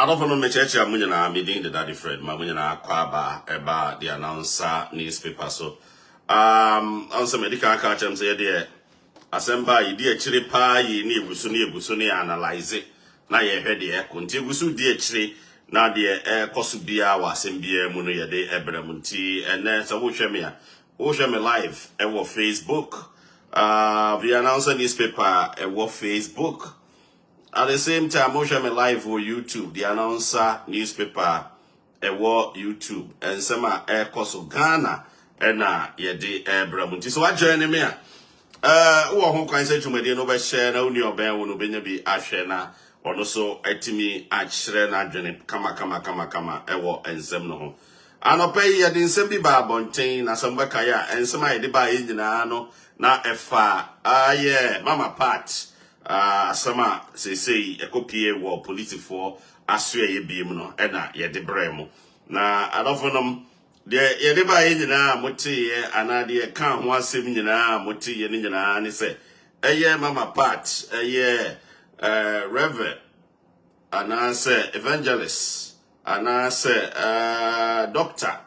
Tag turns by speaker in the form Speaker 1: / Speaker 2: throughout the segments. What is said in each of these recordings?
Speaker 1: don't know me church amunyana meeting the daddy Fred mamunyana kwaba eba the announcer newspaper so also medical catch say there asemba yi chire pa yi ni ebusu ni analyze it na ye hwe de konti ebusu de chire na de koso bia wa asembia mu no ye de ebrem nti ene so wo hwe me a wo hwe me live e wo Facebook the announcer newspaper e wo Facebook. At the same time, we share me live for YouTube. The announcer newspaper, YouTube, and some air course of Ghana, and yedi Bramunti. So I join me. Who can say to me, no share no new bear will be ashena, or no so etimi ashrena journey. Kama, and some no. And I pay ya din sembi ba bontain, as some bakaya, and some idea by Indiano, na efa, yeah, Mama Pat. Sama say a copy war police for aswe ye beam no ena ye de bremo na adofonom de ye de ba ye nyina mote ye anade ka ho asem nyina mote ye ne nyina ne se eye Mama Pat eye reverend anase evangelist anase doctor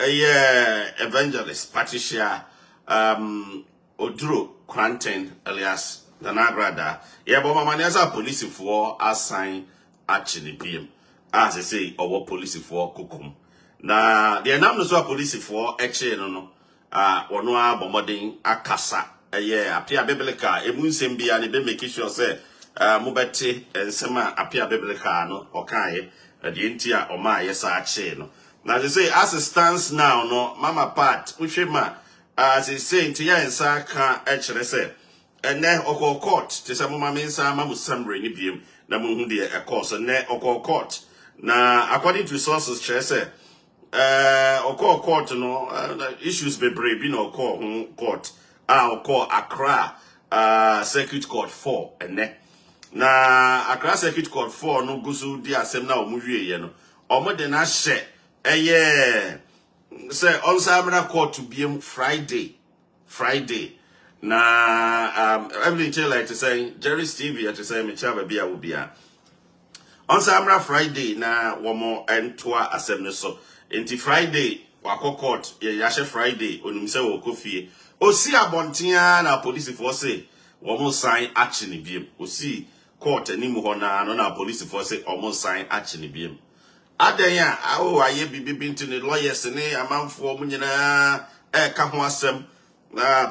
Speaker 1: eye evangelist Patricia Oduro Quanten alias the Agradaa. Yeah, but my as a police for assign actually PM. As I say, our police for Kukum. Na the name no police for actually no ono bombarding akasa. Yeah, appear biblical. Emun sembi and be make sure say mubete and sema appear biblical no okay. The intia or my yes actually no. Now they say as it stands now no Mama Pat Ushema as he say ntia ensa ka actually say and then oko court to some mamma mamu sambre ni biem na mu de a course and then oko court na according to sources say oko court no issues be brave no court oko Accra circuit court 4 and then na Accra circuit court 4 no gusu di asem na omuhwe ye no omo de na hye say on samra court to biem Friday na everything like to say Jerry's TV to say me chaba bia wo bia on Samra Friday na womo entoa asem so enti Friday wako court ye yahye Friday onum se wo kofie osi abontia na police force say womo sign action biem osi court ani mu ho na no na police force say womo sign action biem adan a aye bibi ntini lawyers ne amanfo mu nyina ka ho asem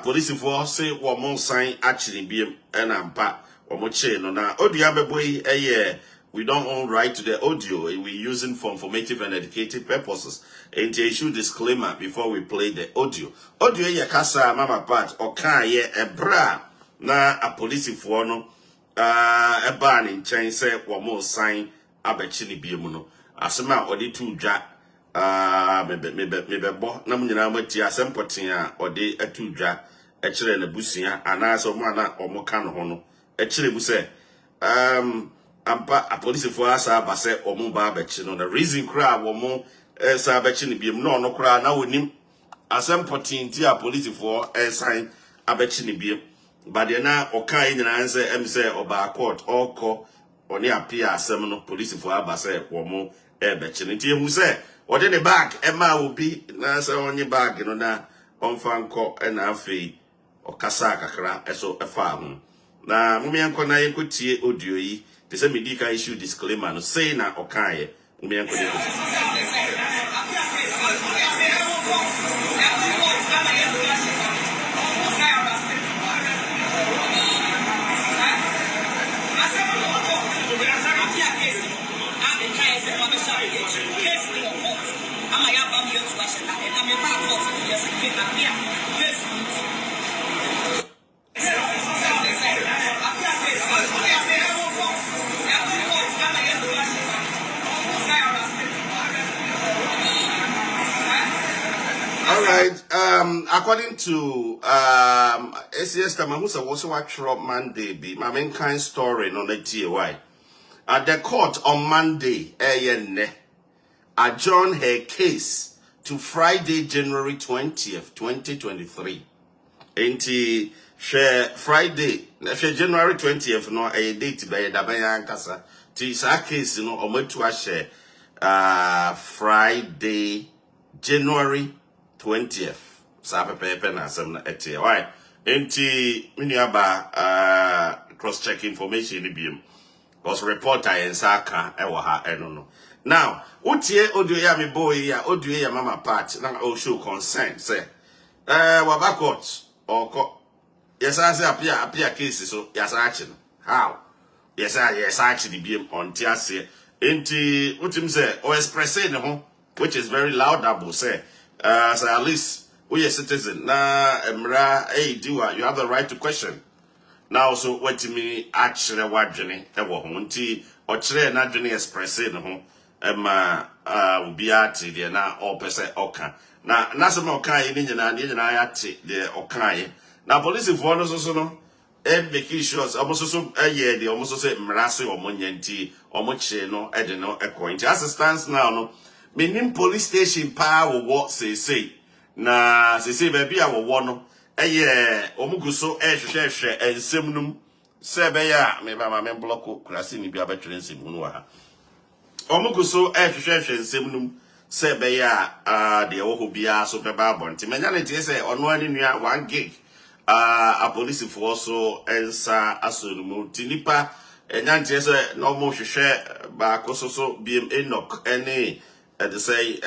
Speaker 1: police force say woman sign actually be an ampa or chain on audio boy we don't own right to the audio we using for informative and educative purposes and to issue disclaimer before we play the audio ye kasa Mama Pat or can ye a bra na a police for no a ban in chain say woman sign abechini be muno asema odi tu dwa maybe bo na munyina mati asempoten a ode atudwa e kire na busia anaso mo ana omoka no ho no e kire bu se ampa a police for asa ba se omo ba abechi no the reason cry wo mo sa abechi ne biem no no kra na wonim asempoten ti a police for sign abechi ne biem ba de na okan nyina nse em se oba court oko oni apia asem no police for aba se wo mo abechi ne ti ehu se what in the bag, Emma will be Nasa on your bag, you know, on Fanco and Afi or Kasaka cra, so a farm. Now, Mummy and Kona could see audio, the same medica issue disclaimer, no say na or Kaye, Mummy and all right, according to SCS Tamamusa was watch Monday be my main kind story on the TY. At the court on Monday, adjourned her case to Friday, January 20th, 2023. Enti Friday, January 20th, no a date by Dabaya Kasa This case, to Friday, January 20th. Sape na some etie. Why? Enti miniaba cross-check information ni biem. Because reporter en saka ewa ha no. Now, utie audio ya me boy ya audio ya mama part na o show concern say waba court or yes I say appear case so yes action. How? Yes actually biem on tiase. Enti utim say o express ne ho which is very laudable say so at least we a citizen na emra do you have the right to question. Now so what me actually wadwene e wo ho nti o kire na dwene express ne ho obi ate de na o pese oka na so no kan ni nyina ya te de okan na police for no so no make sure almost so ye de almost so emra se o mo nyanti o mo kire no e de no e ko nti assistance now no menim police station pa wo say na sisi baby a wo no eye omuguso hwehwehwe ensem num se be ya me ba ma me block krasi ni bi abetwere ensem nu ha omuguso hwehwehwe ensem num se be ya de wo ho bia so be ba bonti menya ne tie se ono ani nua 1 gig a police for so ensa asonu tinipa enya tie se no mo hwehwe ba kososo biem Enoch ene they say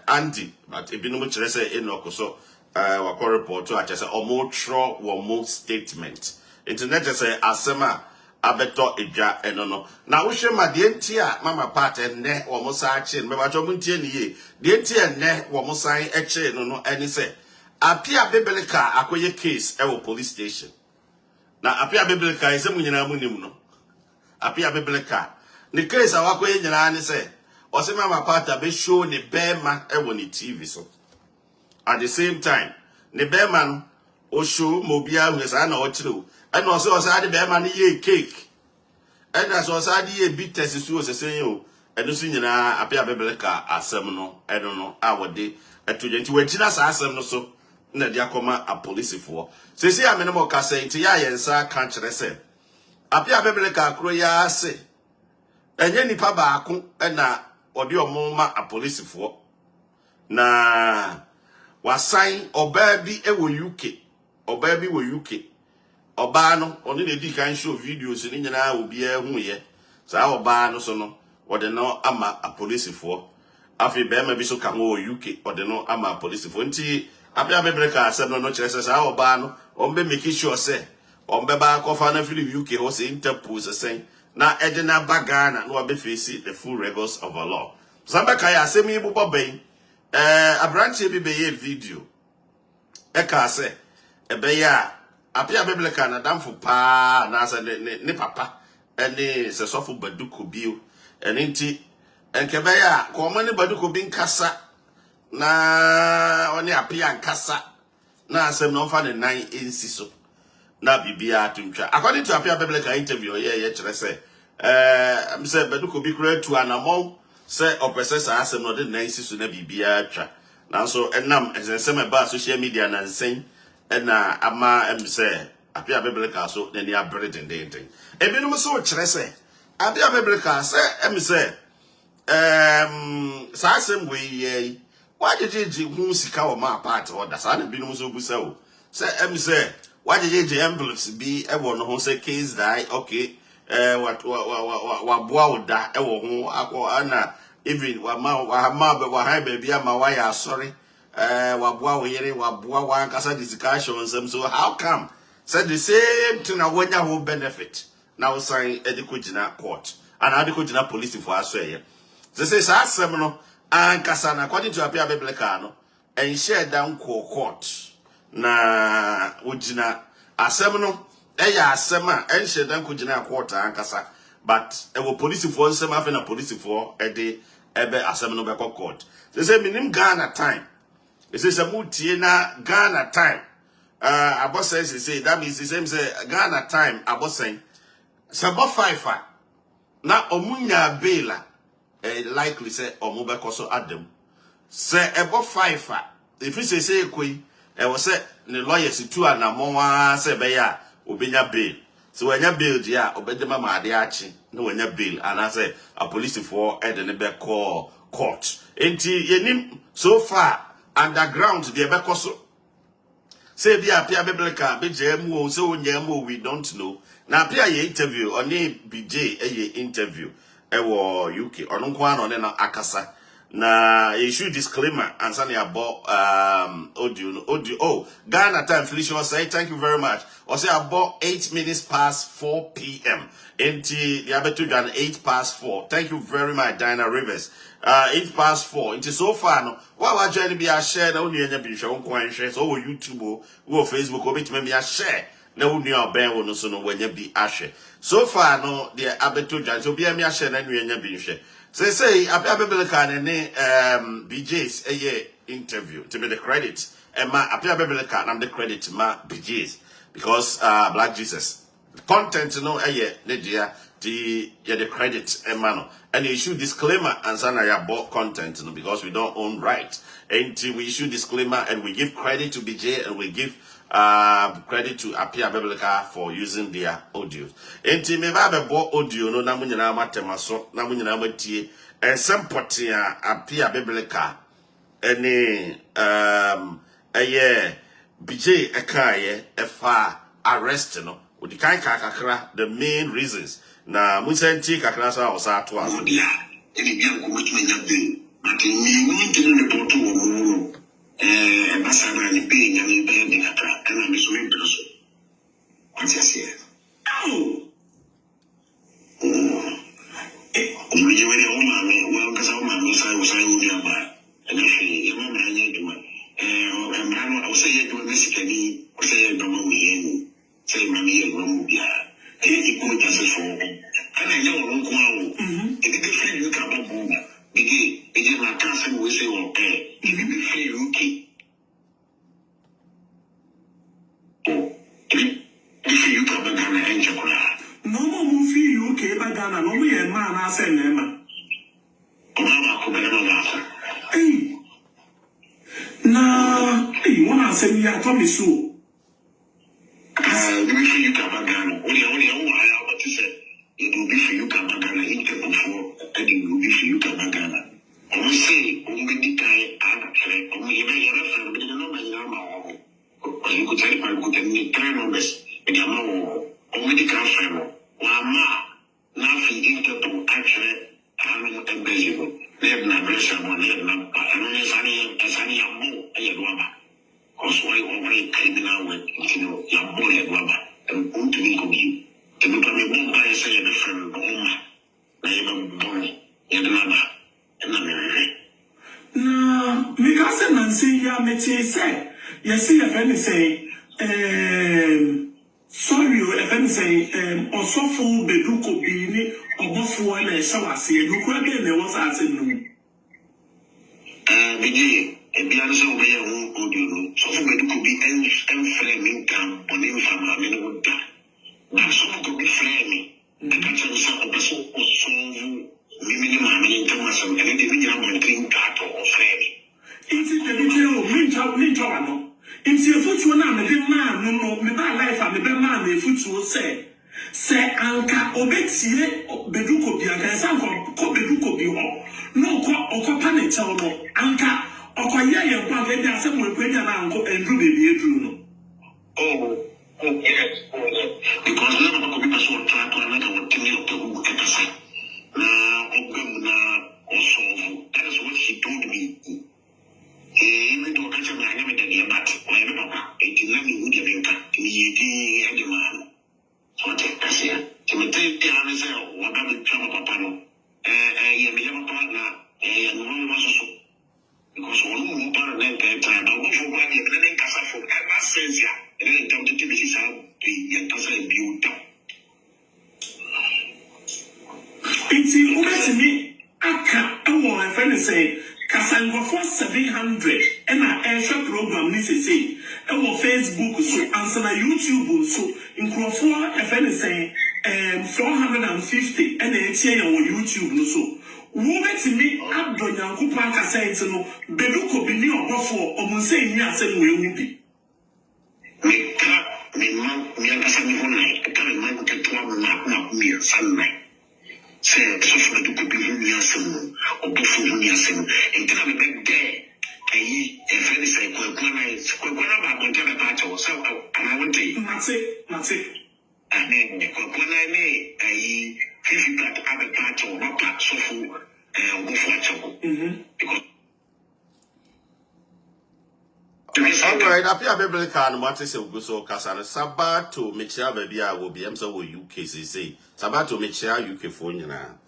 Speaker 1: Andy but ebinom kire say Enoch so wakọ report to ache say omo tro wo mo statement internet say asema abeto edwa enono na wo hwe ma de nti a mama part enne wo mo sa ache me ba to mo ntie ne ye de nti enne wo mo san eche no eni say apia biblical akoye case e wo police station na apia biblical ise mu nyina mu nim no apia biblical ne case awakoye nyina ne say Osema mapata be show ne bema ewo ni TV so. At the same time, ne bema no o show mobia hwesa na o kire o. E no so ade bema no ye cake. E na so ade ye bitters so sesen o. E no so nyina apia bebeleka asem no, e no awode eto nti wagina sa asem no so na dia koma a police for. Sesi amene mo ka say nti ya yensa kan kire se. Apia bebeleka akro ya ase. Enye nipa baako e na odi omoma a police for na wasan oba bi e wo UK oba bi wo UK oba no oni na di kan show videos ni nyina obi hu ye sa oba no so no wode no ama a police for afi be ma bi so ka ho UK wode no ama a police for nti abia bebreka asem no kire se sa oba no ombe make sure say ombe ba kofa na fili UK ho se Interpol se sen na edina bagana no be face the full rigors of our law. Samba kaya asemi bubo ben abranche bi be video e ka se e be ya apia biblical na damfo pa na asa ne papa ene se sofo baduko bio ene nti enke be ya ko mo ne baduko bi nkasa na oni apia nkasa na asem no fa ne nan ensi so na bibia tumtwa according to apia biblical interview ye kire se am say beduko bi kura tu anamon say opese sa asem no de nan sisu na bibia twa nanso enam ensem e ba social media na nsen na ama am say apia biblical so na ni abredin den ebinum so kire se apia biblical say am say sa asem we ye wajejeje hu sika wo ma part order sa na binum so busa o say am say wajejeje envelopes bi e wo no ho say case die okay wa boa oda e wo ho akọ ana even wa high baby ama wa ya sorry wa boa wo yere wa boa wa nkasa discussion so how come said the same thing na wonya ho benefit now sign edikogina court and edikogina police for aso ye they say sa asem no ankasa na according to apia biblical no en share down court na wogina asem no eya asema enhye dan kugina court ankasa but e wo police for nsem afa na police for ede ebe asem no be court they say minim Ghana time they say samutie na Ghana time abosen say that means the same say Ghana time abosen sabo 5 na omunya baila likely say omu be koso adam say ebo 5 if you say ekoi e wo say ne lawyers tu anamon wa say be ya obenya bail So when you build, yeah, obedema madiachi, no when you build, and I say a police for head and a call court. Enti so far underground the bekoso. Say be appear biblical, be jemu, so nyemu we don't know. Now appear ye interview on BJ a interview. Ewo UK on on akasa. Na issue disclaimer and suddenly about audio. Oh, Ghana time Felicia was saying thank you very much. Or say about 8 minutes past 4 p.m. Into the abetu than 8 past 4. Thank you very much, Diana Rivers. 8 past 4. Into so far no. Why would you be a share? No need any share on share. So YouTube or Facebook or maybe a share. No need a ben no so no when you be a share. So far no the abetu than so be a share and you be share. Say, I biblical and BJ's a interview to be the credit. And my appear biblical and I'm the credit my BJ's because Black Jesus content no the credit mano and you issue disclaimer and sana bought content because we don't own right. And we issue disclaimer and we give credit to BJ and we give credit to Appear Biblical for using their audios. Enti me ba be bo audio no na munyina matemaso na munyina matie ensempotia Appear Biblical ene BJ ekaye efa Arrεsted no odi kan kakra the main reasons na musenti kakra sa osa to aso dia ene bia ko mutumenya be mati mi nti ne poto wo Basara ni be nyame be de kaka kana me so me so kwati ase we were on mama we kasa mama so we aba and she your mama anya duma mama I say you do basically I say you do we say mama you do bia e ko just so kana nya wo nko awo e be free you ka ba bo Bigi na cancer we say okay. If you be free UK. Oh, if you come back Ghana and Japan. No more movie UK by Ghana. No more man I say nema. Mama ko be na hey. Na hey wanna say me atomi so. You free you come back Ghana. Only I what you say. It will be for you come back Ghana in the before. And it will be for you come back Ghana. I say, we guy and we you could tell if I could any train numbers in your mouth, only the friend, Wama, nothing into to actually having a baseball. They have not blessed someone, they have not, but I know Sunny Yambo, a Yabba. Also, I already came out with Yambo Yabba and who to think of you. To become a bomb, I say a different home. They have a bonnet, Yadana. No, because I'm saying, yeah, me say, you see, if any say, sorry, if any say, or so full beduko bini, or before and so I see, you could be there was asking no. Bigi, and be answer over your own audio, so for beduko be and flaming camp on him from a minute would die. That's all could be flaming. The catcher was a person or so. Mimi mami Thomas and the video drink cat or Freddy. It's the video, Minto, no. It's your foot one and the man, no, me by life and the man, the foot will say Anka Obetie, Beduko, the Sanko, Beduko, no, or Copanito, Anka, or Koya, one day there somewhere when your uncle and Ruby Bruno. Oh, yes, because none of the people so try to another one to me of the episode. That is what she told me. Even though I can't remember the but when Papa, 89 would have been cut in the man. So I take this here. To me, take the answer, what I would come up upon. You have a partner, and one was also. Because one more partner than time, I want for one year, and then Casa for ever since ya, and then come to TV, the Casa built up. It's in me. I friend say, Casango for 700 and an airshot program needs to say, Facebook, so answer YouTube, so in Crawford, a friend say, 450 and a chair on YouTube, so. Woman to me, Abdon Yankupanka says, no, Beluko be near or before, or Monsay, yes, and we will be. Me,
Speaker 2: man, me and Casami Honai, I tell a man to 12 me and Sunday. Say, so for the could be Uniasum or Buffalo Uniasum, and tell me back there. A friend say, Quana, don't tell a patch or so, and I won't take it. And then, when I may, a 50 that other patch or not patch so full, and go for a trouble. Because
Speaker 1: all right, up here, biblical and what is a Guso Casana Sabato, Michelle, baby, I will be so UKCC. Sabato, Michelle, UK phone now.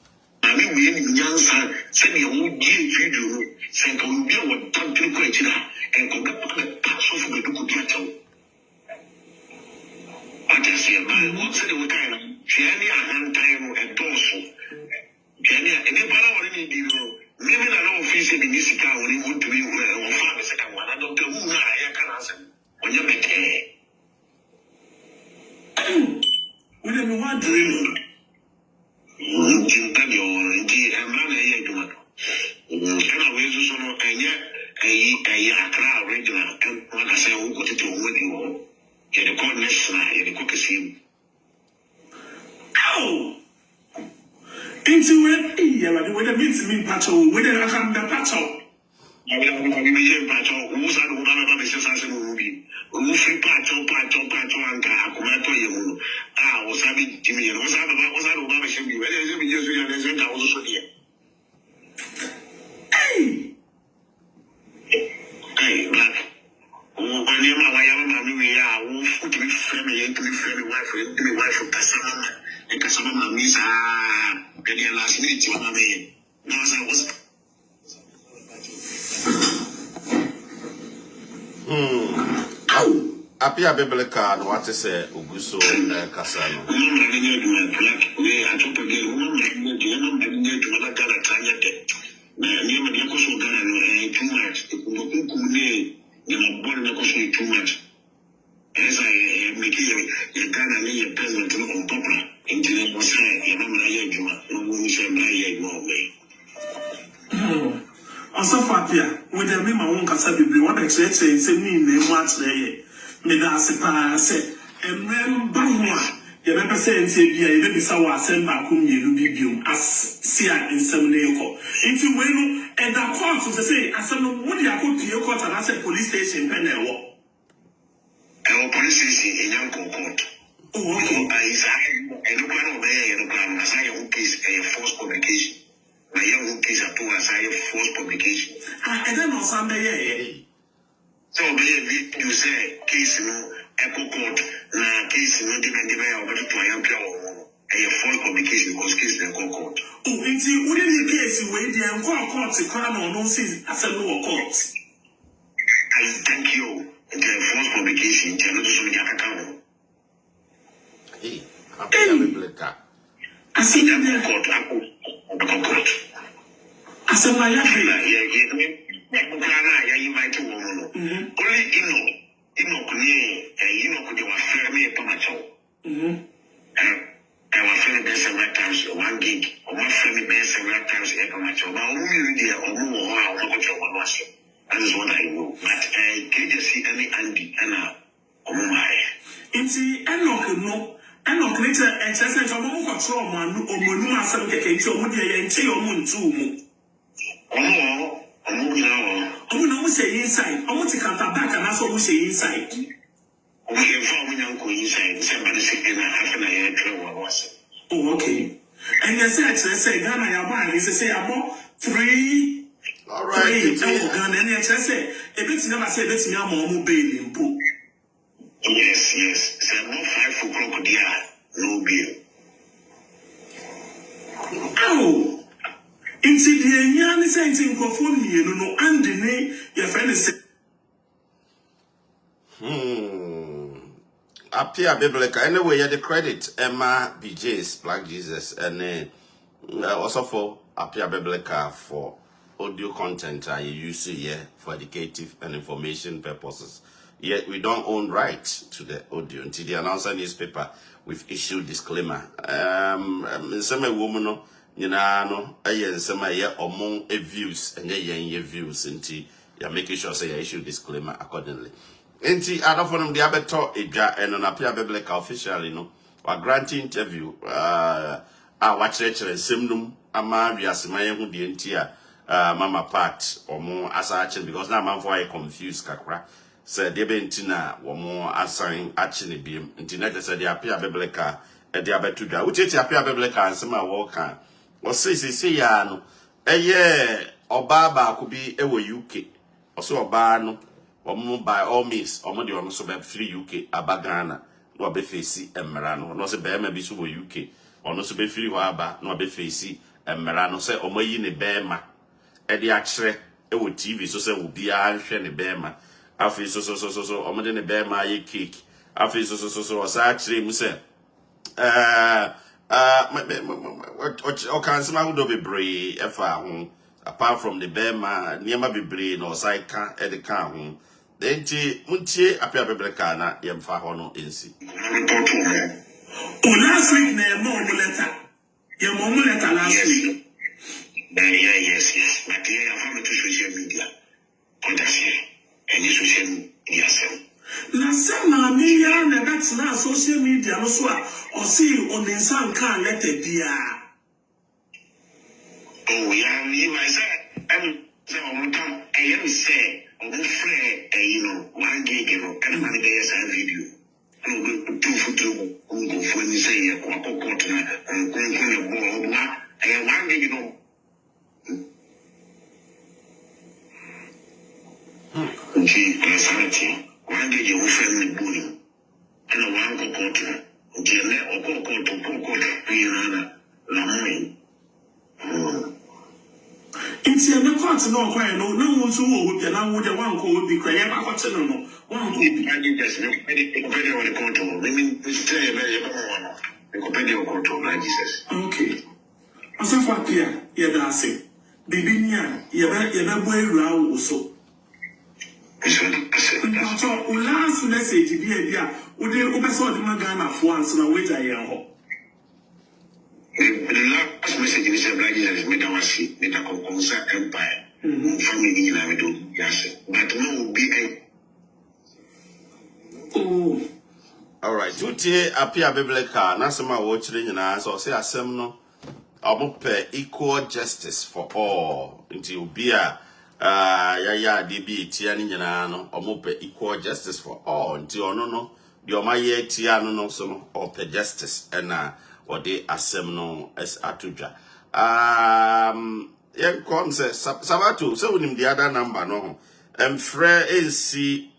Speaker 2: I mean, we in young son, send me a old video, send a video what done to question and go back to the patch of the Duku. I just say, what's the kind of Jenny and time and Dosso? Jenny, and if I already do, maybe I don't face in the music when you want to be or find a second one. I don't know who I can answer when you make it. We don't want to do. I'm not a young one. A crowd regular, and when I say, who got it to win you? You're the corners, you're the cookies. Ow! Into it, with a means me patrol, with a hand the patrol. I will patrol, who's out of one of the society movie. Who free patrol, and Kakumato, you. I was having Jimmy, and was out of the should be ready as you just I was so here. Hey, black. When you're my wife, we are wolf to be friendly and to be friendly wife of Cassandra and Cassandra Misa. Then last minute, you know, now as I was.
Speaker 1: Apia biblical and what is a Uguso Casano. I told again, to another Tanya. Near the Yakoso Ghana, too much. You born in a too much. As I make a Ghana lay a president on popular, until I was saying, no one shall buy more way. Also, Fabia, with the name I won't Casabi, what I said, say me name what's there. Medasipa said, and then Bangwa, you never say, and say, you may be sour, send back whom you be as Sia in some Neoko. If you will, and the court to say, as some would you go to your court and I said police station, Penello. Our police station in Yanko Court. Oh, okay. I look around there, and as I own case a false publication. My young case at all as I false publication. And then on Sunday, so you say case no Echo Court, na case no depending on what to I am a false publication because case the court. Oh, it's wouldn't the case where the court to crown or no says as a lower court. I thank you. The false publication, account. Hey,
Speaker 2: I see the court. I said, my young I invite a woman. Only Enoch, you are fairly a tomato. I was feeling best several times, 1 gig, or my friendly best several times a tomato. But only there or more, I'll look at your one. That is what I know. But I can't just see any Andy and my. It's Enoch, no. Enoch later, and says, I'm going to control man or Monuma some cake, so would you and say, moon too. Oh, no, say inside. I want to come back and that's what we say inside. We have found uncle inside, somebody sitting half an hour travel was. Oh, okay. And you said, say, Ghana, your mind is to say about 3. All right. Ghana, and you say, if it's never said, it's your mom baby in book. Yes. Say about 5 o'clock, dear, no bill. Oh. Inti the nyani sense in California, you know, and the name your friend is.
Speaker 1: Appear biblical. Anyway, you the credit Emma BJ's Black Jesus and also for appear biblical for audio content I use here for educative and information purposes. Yet we don't own rights to the audio. Until the announcer newspaper, we've issued disclaimer. Some woman. You know, I some among views and views until you're making sure say I issue disclaimer accordingly. Enti adofo the abeto edwa eno na pia biblical officially no wa grant interview watch semnum ama wiasemaye hu de enti mama part omo asache because na manfo I confused kakra said de benti na omo assign ache ne biem enti na said de apia biblical e de abeto dwa uche apia biblical ansema wo kan wo say ya no eye oba ba ko bi e wo UK oso oba no by all means omo de ono so be free UK abagana no be face emra no se be ma bi so wo UK ono so be free wa aba no be face emra no se omo yi ne be ma e de akere e wo TV so se wo bia hwe ne be ma afi so omo de ne be ma ye cake afi so o sa akere mu se o kan se ma wo do be bree e fa ho apart from the be ma niema be bree no sai ka e de ka ho Denti muntie apia biblical na yemfa ho no ensi.
Speaker 2: Last week na mo letter. Ye mo letter last week. Yes. But you have to social media. Contact any social media sem. Na sama media na that's na social media no so o see on insan kan letter dia. Oh yeah, me myself. So I'm come I am say I'm afraid, one gig, and I'm going to a video. I'm going to photo, I'm going to say, I'm going to go to I am 1 gig, Gee, insanity. 1 gig, you friend me bullying. And I want to go to Jane or go to It's a court no quite no so would the now would one code be crying about what's no one could be just very on the control. I mean, it's very control, like Jesus. Okay. As if what here, that's it. Bibinia, you're boy round also. So, last message, dear, would they oversaw the Magana for once and wait a year. The last message is a black Jesus made our seat, made a concert empire, family in Amedo, yes, but no be a. Oh,
Speaker 1: all right, duty appear biblical, Nasama watching in us or say a seminal, equal justice for all until beer, DB, Tianino, or equal justice for all until no, the Omaye Tiano, so or per justice and or they assemble as atuja. Yen come say Sabato, so with the other number no. Fre NC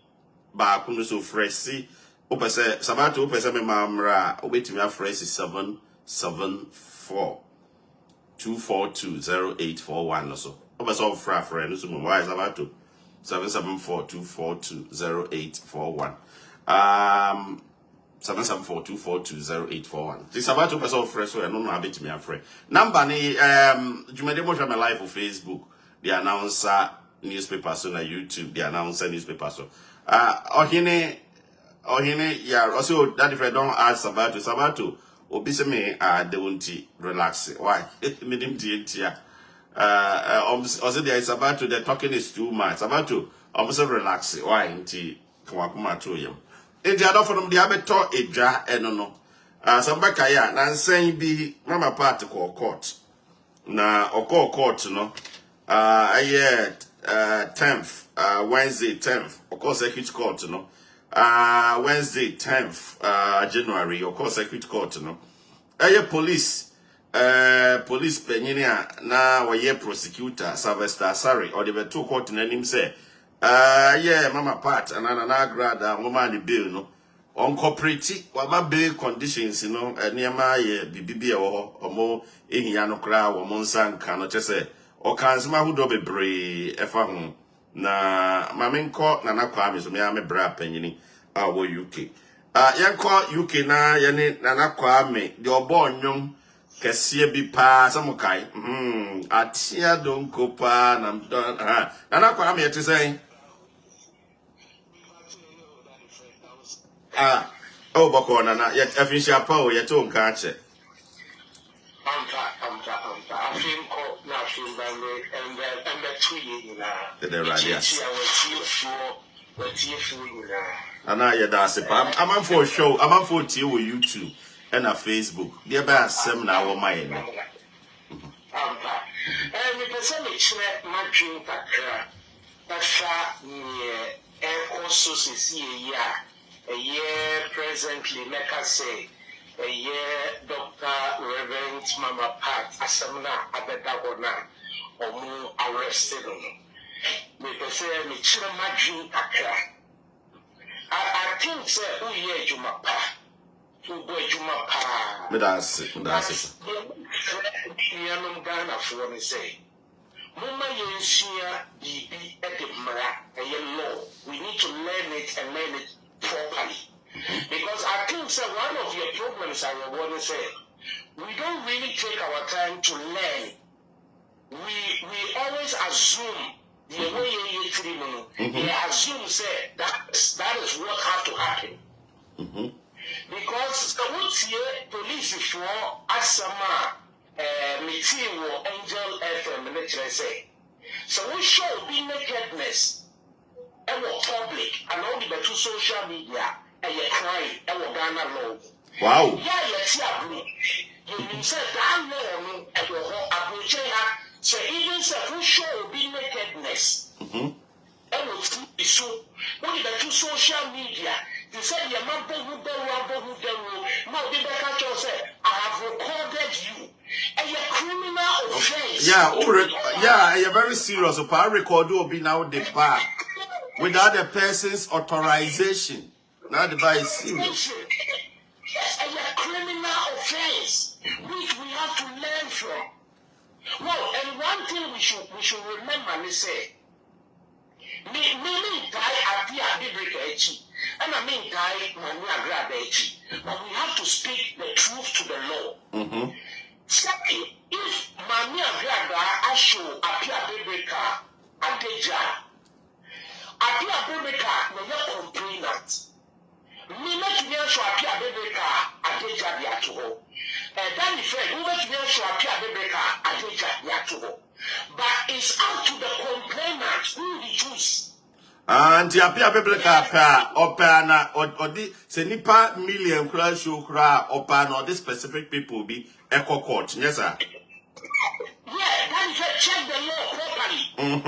Speaker 1: ba kuno so fresh see. Ope say Sabato ope say me mamra obetimi afresh 774 2420841 so. Ope so fra no so mo why Sabato 774 2420841. 774-242-0841. This about 2% fresh so I don't know how to me afraid. Number ni Jumede mo my live on Facebook, the announcer newspaper so na YouTube, the announcer newspaper so. Ohine yeah also that if I don't ask Sabato obi se me they won't relax. Why? Me dim tie also there is Sabato the talking is too much. Sabato almost relax. Why? Nti kwa kuma to yem. Enti adofo no de abeto edwa eno no sambaka ya na nsan bi mama part ko court na oko court no aye 10th Wednesday 10th oko circuit court no Wednesday 10th January oko circuit court no aye police penyini na waye prosecutor Sylvester Sorry or the beto court na nim say yeah, mama part and an Agradaa woman the bill no on cooperative wama bail conditions you know nearma ye bibi or more in yano cra or monsan cannot just say or kansma who do be brave efa ho na mamin court na kwame so me am bra penyini wo UK yanko UK na yene na kwame the obo nyom kese bi pa samukai atia don kopa na kwame yete say oh, Bacona, yet official power, yet don't catch it.
Speaker 2: I think nothing by me, and the 2 years. The
Speaker 1: radius.
Speaker 2: What you feel now?
Speaker 1: And now you're dancing. I'm on for a show. I'm on for YouTube and a Facebook. The best seminar on my end.
Speaker 2: And the person is my dream that's also see a year presently, like I say, a year Dr. Reverend Mama Pat, Asamna, Agradaa, or more arrested. Me person, me children, my dream I think, sir, who ye Jumapa, who go Jumapa.
Speaker 1: But that's it.
Speaker 2: Ghana for me say. Mama Yensia BB at the Mara, a law. We need to learn it and learn it properly. Because I think, sir, one of your problems I want to say, we don't really take our time to learn. We always assume the way you assume say that is what has to happen. Because the what's here police for Asama meeting or Angel FM and let's say. So we show be nakedness and public and only the two social media and you crying and Ghana law.
Speaker 1: Wow.
Speaker 2: Yeah, yes, you said that law and your whole so even if we show be nakedness, and will be so. Only the two social media. They said your mother who now they catch us say, I have recorded you. And you're criminal offense.
Speaker 1: Yeah, you're very serious. So I record you will be now the bar without the person's authorization. Now the bar is serious.
Speaker 2: And you're criminal offense, which we have to learn from. Well, and one thing we should remember, me say, me die at the Agradaa, and I mean die Agradaa, but we have to speak the truth to the law. Second, if Agradaa show Agradaa Adeja, Agradaa no your complainant. Me make me show Agradaa Adeja biato. That is fair. We make me show Agradaa. But it's up to the complainant who he choose.
Speaker 1: And the appear biblical or the Senipa million crash show cry or this specific people be echo court. Yes, sir.
Speaker 2: Yeah, that is a check the law properly. And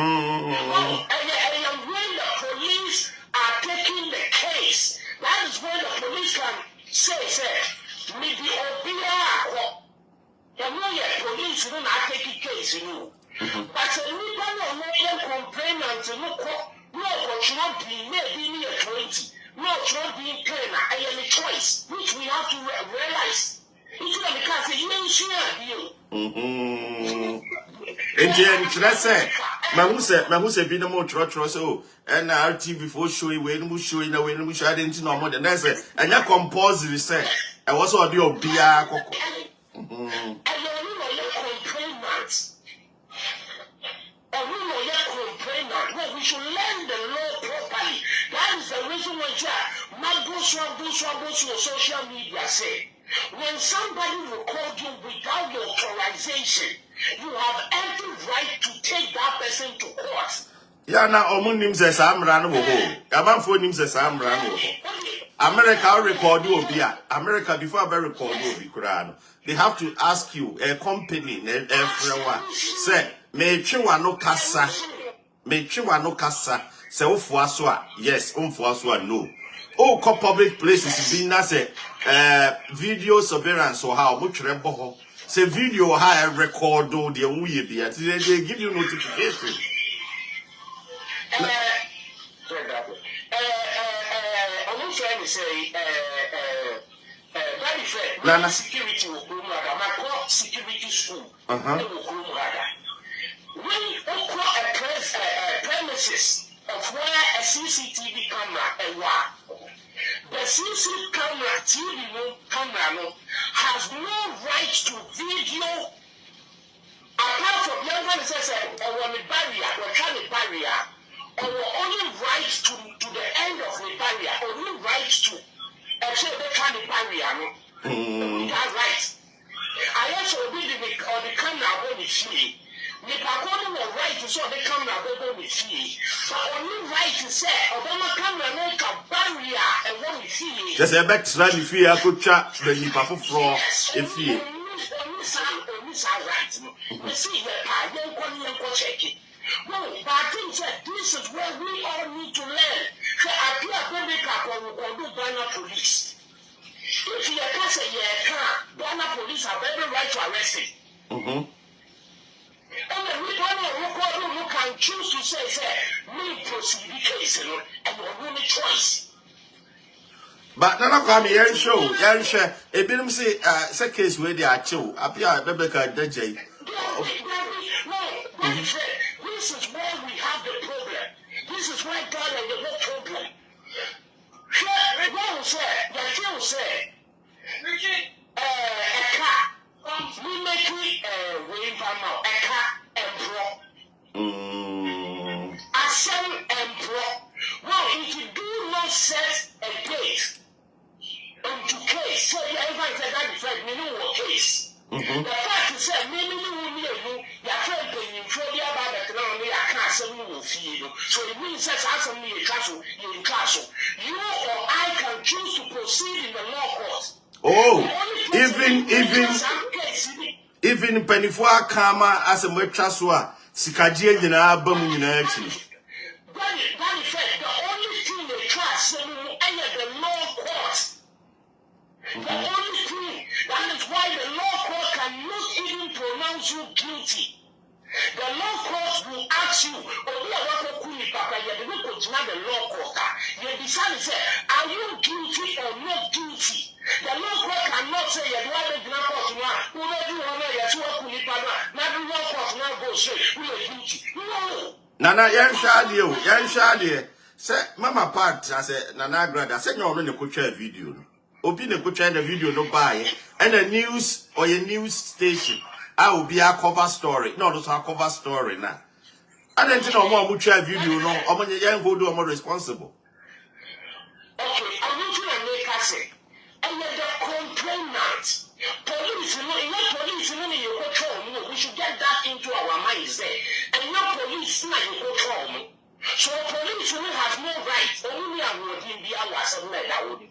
Speaker 2: when the police are taking the case, that is when the police can say, me the obia. The police will not take a case, you know. But the legal complainant, no, should not be maybe near 20. No, should not be plain. I am a choice, which we have to realize. It's not because you ain't sure you.
Speaker 1: Let's say, Mahuse be no more trotro so, and RT before showing when we show in a way, we should didn't know more than that. And your compulsory say, I was all the obia coco.
Speaker 2: We should learn the law properly. That is the reason why go social media say when somebody record you without your authorization, you have every right to take that person to court.
Speaker 1: Yeah, now Omunim says I'm running over. Aman says I'm running over. America record you obia. America before I record you obi. They have to ask you a company everyone say me twa no kasa. Me twa no kasa. Say ofuaso yes, ofuaso no. Oh, public places being that say video surveillance or how much rebo. Say video how record do the we be at they give you notification.
Speaker 2: I'm trying to say very fair. Security will go my security school. When you a premises of where a CCTV camera the CCTV camera TV camera has no right to video apart from the other says or the barrier or kind of barrier or only right to the end of the barrier only right to actually the kind of barrier that right. I also believe on the camera when it's free. The Paconi were right to show the camera over with see. But only right to say, Obama camera make a barrier and what we see.
Speaker 1: Just a back slide if you could chat the Nipapo floor if you.
Speaker 2: We see the I don't go check it. No, but I think that this is where we all need to learn. So I appear to make up on do Ghana police. If you can say Ghana police have every right to arrest it. And then we can choose to say, me proceed the case, and your only choice.
Speaker 1: But none of them here show, young share, a bit of say, case where they are chill, appear Rebecca DJ.
Speaker 2: This is where we have the problem. This is why God has the whole problem. The say, a car. We make it way now, a car and pro. Asem and pro. Well, if you do not set a date into case, so you ever said that is like minimum case. The fact is that maybe you will be able to about the economy, I can't say we will feel. So it means that as a mere castle, in castle, you or I can choose to proceed in the law court.
Speaker 1: Oh, even Penifua Kama as a Metrasua, Sikaji in album in action.
Speaker 2: That is the only thing they trust in the law court. The only thing, that is why the law court cannot even pronounce you guilty. The law court will ask you, the law court, you decide to say, are you guilty or not guilty? The law court cannot say, you are the law court now,
Speaker 1: Nana, young Shadia, say, Mama Pat, I said, Nana Agradaa, I said, no, no, could share video. Opinion could share the video, no buy, and a news or a news station. I will be a cover story. No, that's our cover story now. I don't know more much video, no, I'm going to go do more responsible.
Speaker 2: Okay, I want you to make us say, and then the complainant, police, you go home, we should get that into our minds there. And no police, you go home. So police will have no right, only I would be our son like that would.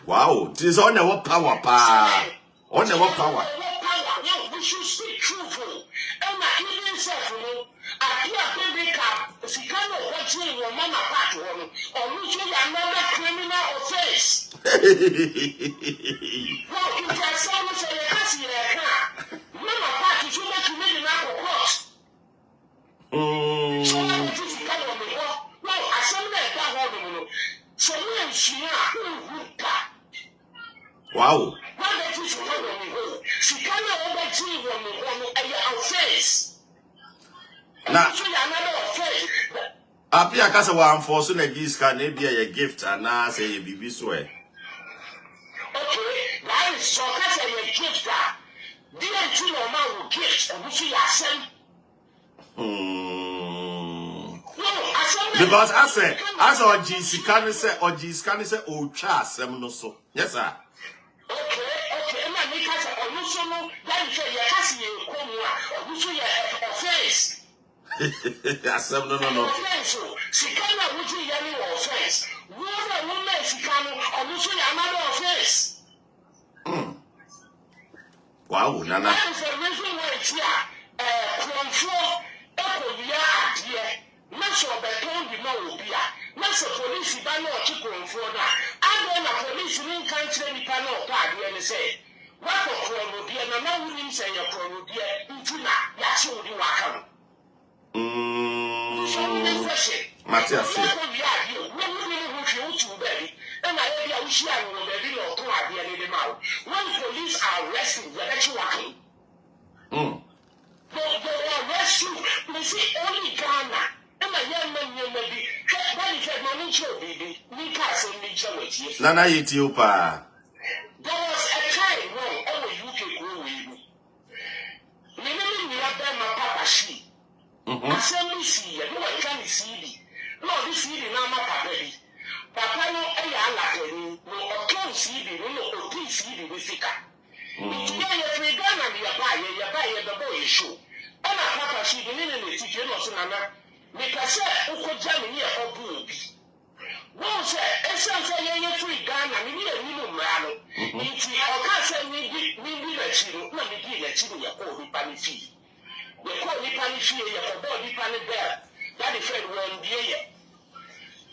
Speaker 1: Wow, this is on our power, pa. On our power.
Speaker 2: We should speak truthful. And I even said to me, I pick up, if you cannot watch me, your mama part or which is another criminal offense. Well, if I someone say, yes, you are, mama part is not to make an apple cross. So I want you to come on me. Well, I said that one. So we are here.
Speaker 1: Wow.
Speaker 2: What is it? She cannot overtake your offense.
Speaker 1: Now,
Speaker 2: another offense.
Speaker 1: Apia Casa one for soon a gift can be a gift and now say a baby swear.
Speaker 2: Okay, that is so that's a gift that dear to normal gift and which you are sent.
Speaker 1: Because I said, as our GC can say, or GC can say, oh, Charles, no so. Yes, sir.
Speaker 2: Okay, and I make us a no, that is a Cassie, or which you are offense.
Speaker 1: Yes, no.
Speaker 2: She cannot which you are offense. Woman, she can, or which you are another offense.
Speaker 1: Wow, Nana.
Speaker 2: That is the reason why it's here. Control, idea. Much of the town you know, much of police, you don't know what you go for now. And then the police in country, you cannot party and say, what a crime be, and I know you say your crime be into that. That's all you are
Speaker 1: Matthias,
Speaker 2: and I wish I will be or to have the animal. When police are arresting, they're actually working. They arrest you, they say only Ghana.
Speaker 1: Nana Ethiopia.
Speaker 2: There was a time when all UK grew with me. We have done my papa she. Assembly see, and no one can see. No, this is now my papa. Papa no, I like no, or can't see, no, or please see the visitor. you free Ghana, you buy the boy show. And I papa she didn't let you know, Sonana. Make a set, Uncle Jammy or Booby. Won't say, essentially, you free Ghana, me a new man. If you can't me a chill, let me give a chill, your own penny fee. The call me penny fee, your body penny bear. That is Fred when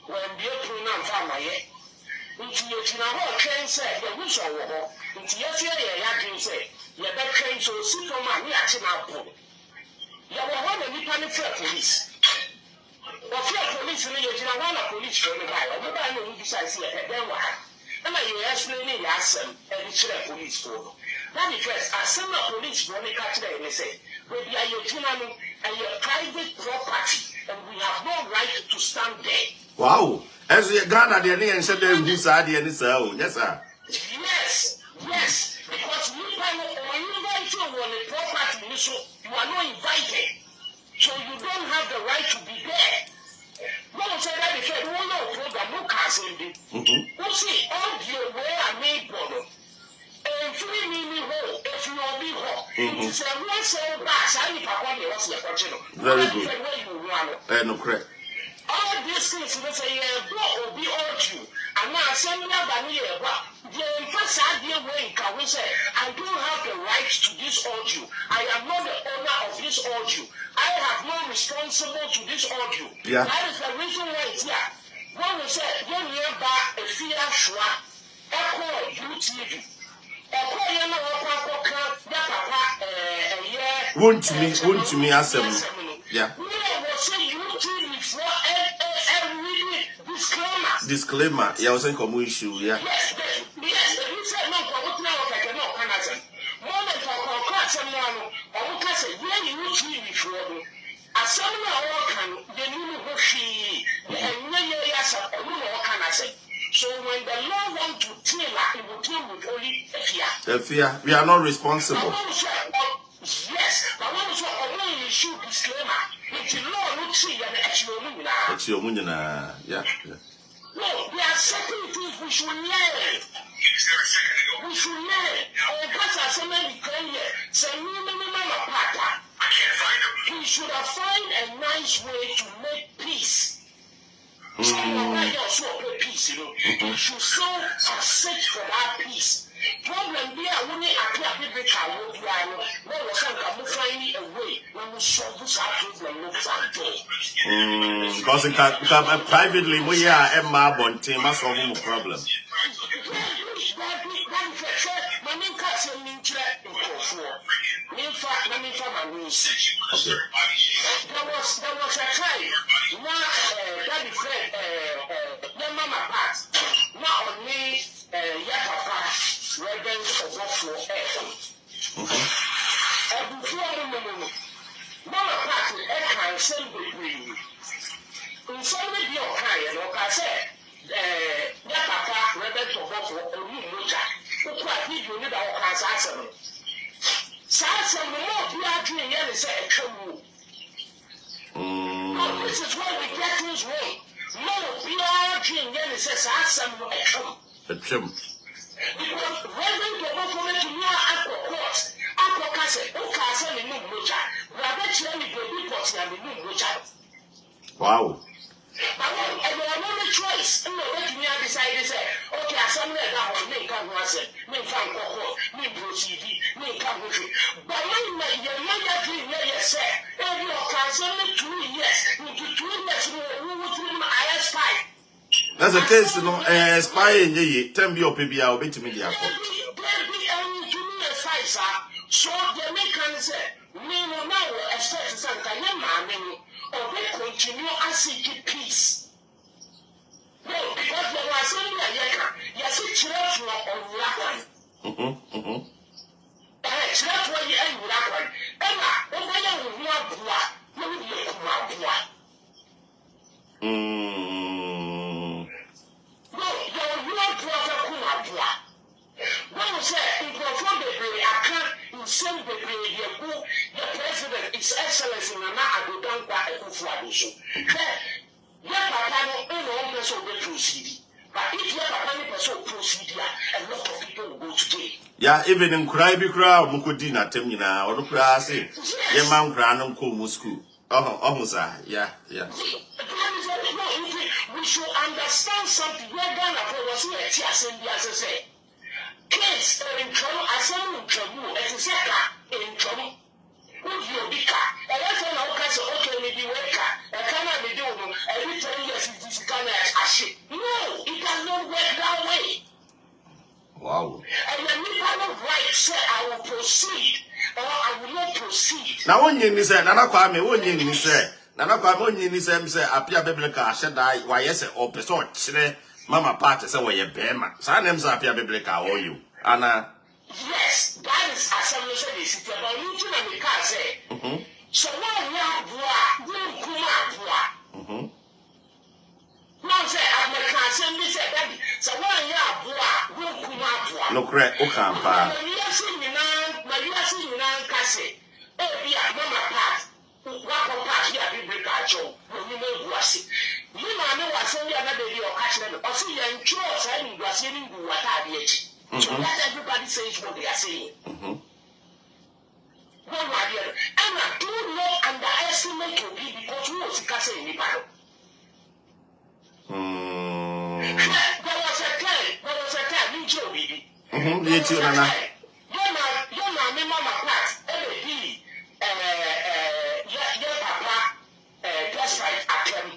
Speaker 2: the pronoun found my head. Into your whole train said, your wish or war. Into your fear, your say, your back train so sit on my reaction out. You were one of the penny fair police. Or fear police in the one of police from the guy, or the who decides here at then why. And I explaining Yassam and the police for. That is first, as some police when they catch them, they say, we are your general and your private property, and we have no right to stand there.
Speaker 1: Wow. As you Ghana, the and said, who's idea so? Yes, sir.
Speaker 2: Yes. Because you invite you on a property, so you are not invited. So you don't have the right to be there. Don't say that if you don't know program, no cash in it. You see, all the way I made one. And 3 million hole, if you are big hole, it is a real sale bass. I need to want to watch your original.
Speaker 1: Very good. No correct.
Speaker 2: All these things, you say, will be all you. And now, send me a year. The first idea way can we say, I don't have the right to this audio. I am not the owner of this audio. I have no responsible to this audio.
Speaker 1: Yeah.
Speaker 2: That is the reason why it's here. When we say, when we have a fear shwa, echo UTV.
Speaker 1: Won't me ask them. Yeah. Disclaimer. Yeah, I was saying come issue. Yeah.
Speaker 2: Yes. You said no. So when the law wants to deal, it will deal with only fear.
Speaker 1: We are not responsible.
Speaker 2: Yes, but when you only issue disclaimer, it's the law not see and actually.
Speaker 1: Yeah.
Speaker 2: No, there are certain things we should learn. We should learn. Our pastor so many here. Say we should have found a nice way to make peace. Someone also peace, you should so search for that peace. Problem there, when you appear people can be no one can find a way when we solve this problem no fight.
Speaker 1: Because it can privately we are Emma Bonte must solve a problem. Okay.
Speaker 2: There was a time Daddy Fred, your mama passed. Now only Yapapa, Reverend Obofu and before Mama passed in Eka and same between. In some way, your kind, like I said, Yapapa, Reverend Obofu, and you know that. Who quite need you need our assassin. Sassan, the more we are doing, and say a true. This is where we get things wrong. No, we are doing, and says Sassan, a true. Because Reverend Obofu to me at the court, Uncle Castle, Castle, and New Mocha, Rabbit, and the reports and the New Mocha.
Speaker 1: Wow.
Speaker 2: But there are no choice. No, let me decide to say, okay, I somewhere that will make come once, make come cocoa, make proceed, make come with it. But when you're not doing what say, and you are concerning 2 years, into 2 years, we will do my spy.
Speaker 1: That's a case, spy in ye, 10 be or PB, I'll be to me.
Speaker 2: There be only 2 years, sir. So the Americans say, me no now expect something, mammy. Or they continue as seeking peace. No, because there was only a year. Yes, it's church on Lapan. Church where you end Lapan. Emma, when I am Wabua, you will be Wabua. No, you're not Wabua. When you say, in Conformity, I can't send the president, His Excellency Nana Agradaa Akufo-Addo. Yeah, Papa, no person will proceed. But if you have a person procedure, a lot of people will go today.
Speaker 1: Yeah, even in Kraibi crowd, Mukudina, Temina, or the class, your mount Granum Kumu school. Oh, yeah.
Speaker 2: We should understand something. We're going to see a tears in the as say. Kids are in trouble, as I'm in trouble, as a second in trouble. Who's your big car? And that's when I'll catch okay, maybe wake car. And cannot be doing every 10 years is this kind of shit. No, it does not work that way.
Speaker 1: Wow.
Speaker 2: And when we have a right, say I will proceed or I will not proceed.
Speaker 1: Now, one year, Miss Nana Kwame, 1 year, Miss Nana Kwame, 1 year, Miss Apia Biblica, Shadai, why yes, or Pesot, Mama Party, so where you bema. Sanems Apia Biblica, or you, Anna.
Speaker 2: Yes, that is assembly service. It's about you to make us say. So now we are bois, Kuma. Now say, I'm a assembly said that. So now we are bois, Kuma.
Speaker 1: No correct, Okampa.
Speaker 2: Maria singing on Cassie. Oh, be a mama part. What part here be break our show when you know Guasi. You know, I say another day or catch them. Or see, and chores and Guasian who are at so let everybody say what they are saying. One idea. And I do not underestimate your people because who was Cassie in the battle. There was a time, you Joe, baby.
Speaker 1: You too, Nana.
Speaker 2: You're my mama class, LAD, your papa, despite Akem.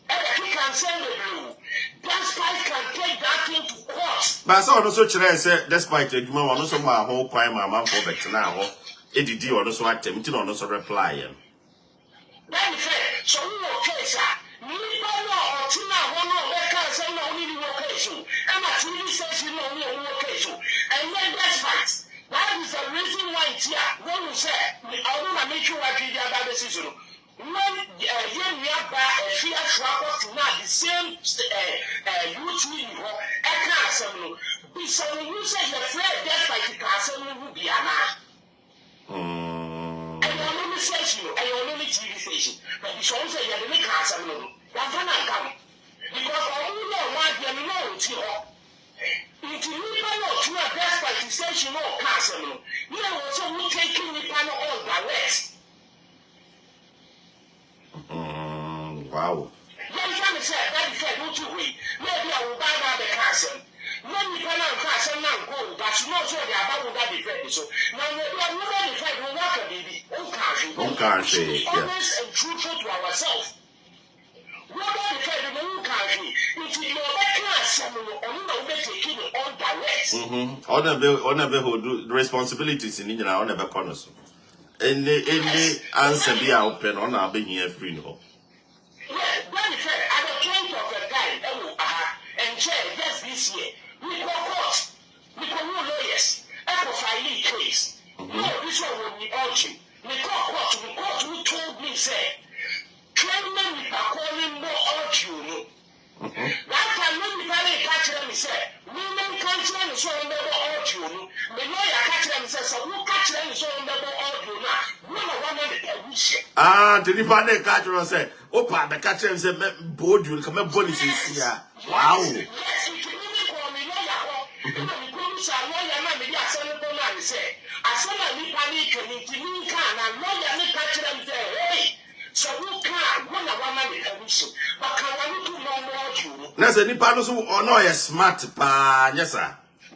Speaker 2: And he can send the blue. Despite can take that thing to court.
Speaker 1: But I saw also say, despite the woman, also my whole crime, my mom for back now. Eddie also attempted on also reply him.
Speaker 2: Then he said, so we will case her. Me, or Tina, one of their cars, and only location. And my TV says you know, only location. And then that's right. That is the reason why it's here. When you say, I want to make sure I give you that decision. When you have a fear swap to not the same youth in your assembly. So when you say you're afraid that's like the assembly will be an and your only station, and your only TV station. But you should say you're the make assembly. That's when I come. Because all you know, why you know it's here. If you know to a best by the station or assembly, you know what's only taking the panel all direct.
Speaker 1: Wow.
Speaker 2: Then Johnny said, that is not to wait. Maybe I will buy out the castle. When you can have castle now go, but you know, so they are about that defense. So now we are not defend, we walk a baby. Honest and truthful to ourselves. We are not defending the own country. If you know that class, only know they take it on direct.
Speaker 1: Honor who do responsibilities in India, honor corners. Any answer be open on our being here free.
Speaker 2: Well, when he said, at the point of the guy, and chair, just this year, we go court, we go lawyers, and for filing case. No, this one will be urging. We go court, who told me, say, claiming we are calling more urging. That time when we finally catch them, he said, women can't tell me so never urging. The lawyer catch them, says, so who catch them so never urging now?
Speaker 1: The Rivane catcher said, Opa, the catcher said, board you come and police here. Wow.
Speaker 2: Yes, if you really call me lawyer, I say, I saw my panic and can, lawyer catch them there, hey. So who can't, one of one commission, but can I do no more?
Speaker 1: That's a Nipanos who honor a smart pan, yes, sir.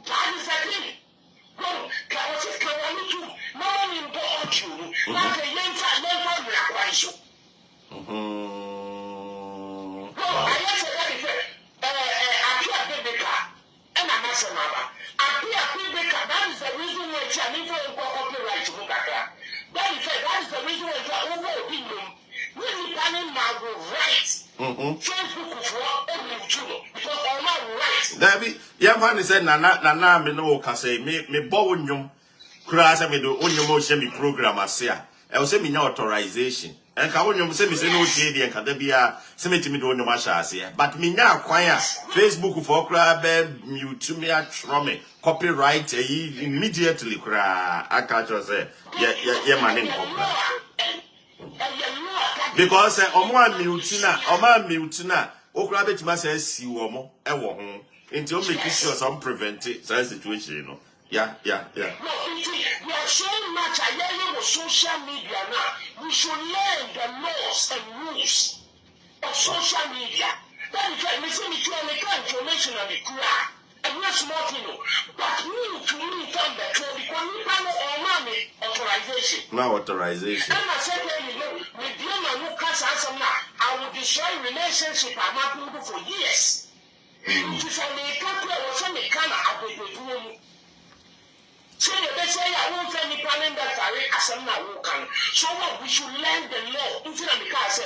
Speaker 2: That is the thing. Well, can I do no more? Like a young child, I answer that I appear a big car, and I'm not a mother. I appear a big car, that is the reason why I'm in for copyright to look at that. That is the reason why I'm over opinion. When you come in now, right. Facebook for every children, because all my rights.
Speaker 1: David, young man said, Nana, me no, can say, me bow you. Crash me do only motion me program as here. I will send me no authorization. And can you say me say no JD and can there be a semi me do no masha here. But me now acquire Facebook for crab mute me a trauma copyright immediately cry. I can't just say yeah man in because Oma mutina okura betima say si wo mo e wo ho nti o make sure some prevent that situation you know yeah
Speaker 2: no we are so much I with social media now we should learn the laws and rules of social media that is why me say me tell me information on the Quran and not small thing but me to me come back to because we can authorization and I said you know with you man who can answer now I will destroy relationship I'm not for years to say me can't was me can I so they say I won't any planning that I assume now can so what we should learn the law into the because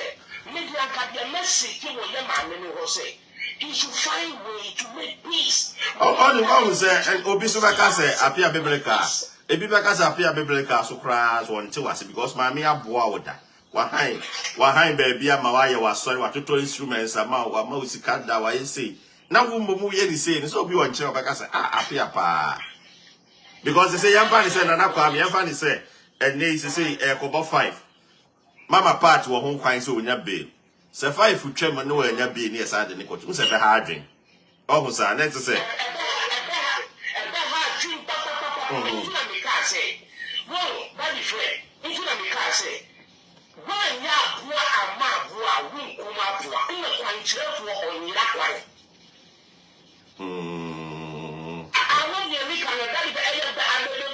Speaker 2: media can be a message to what your man will say. You should find way to make peace.
Speaker 1: Oh, say, and Obisubaka say, appear biblical. A biblical appear biblical, so cries one to us because my mere boawda. Wahine, baby, Mawaya was sorry what to two instruments, a mouth, a mousy cat that I say. Now, whom we say, so be one chair, but I say, appear pa. Because they say, young fanny said, and I young fanny say, and they say, a couple 5. Mama part will home quite so in your bill. So 5 foot chairman no and your being near side and Nico, who's ever harding. Oh, sir, next to say.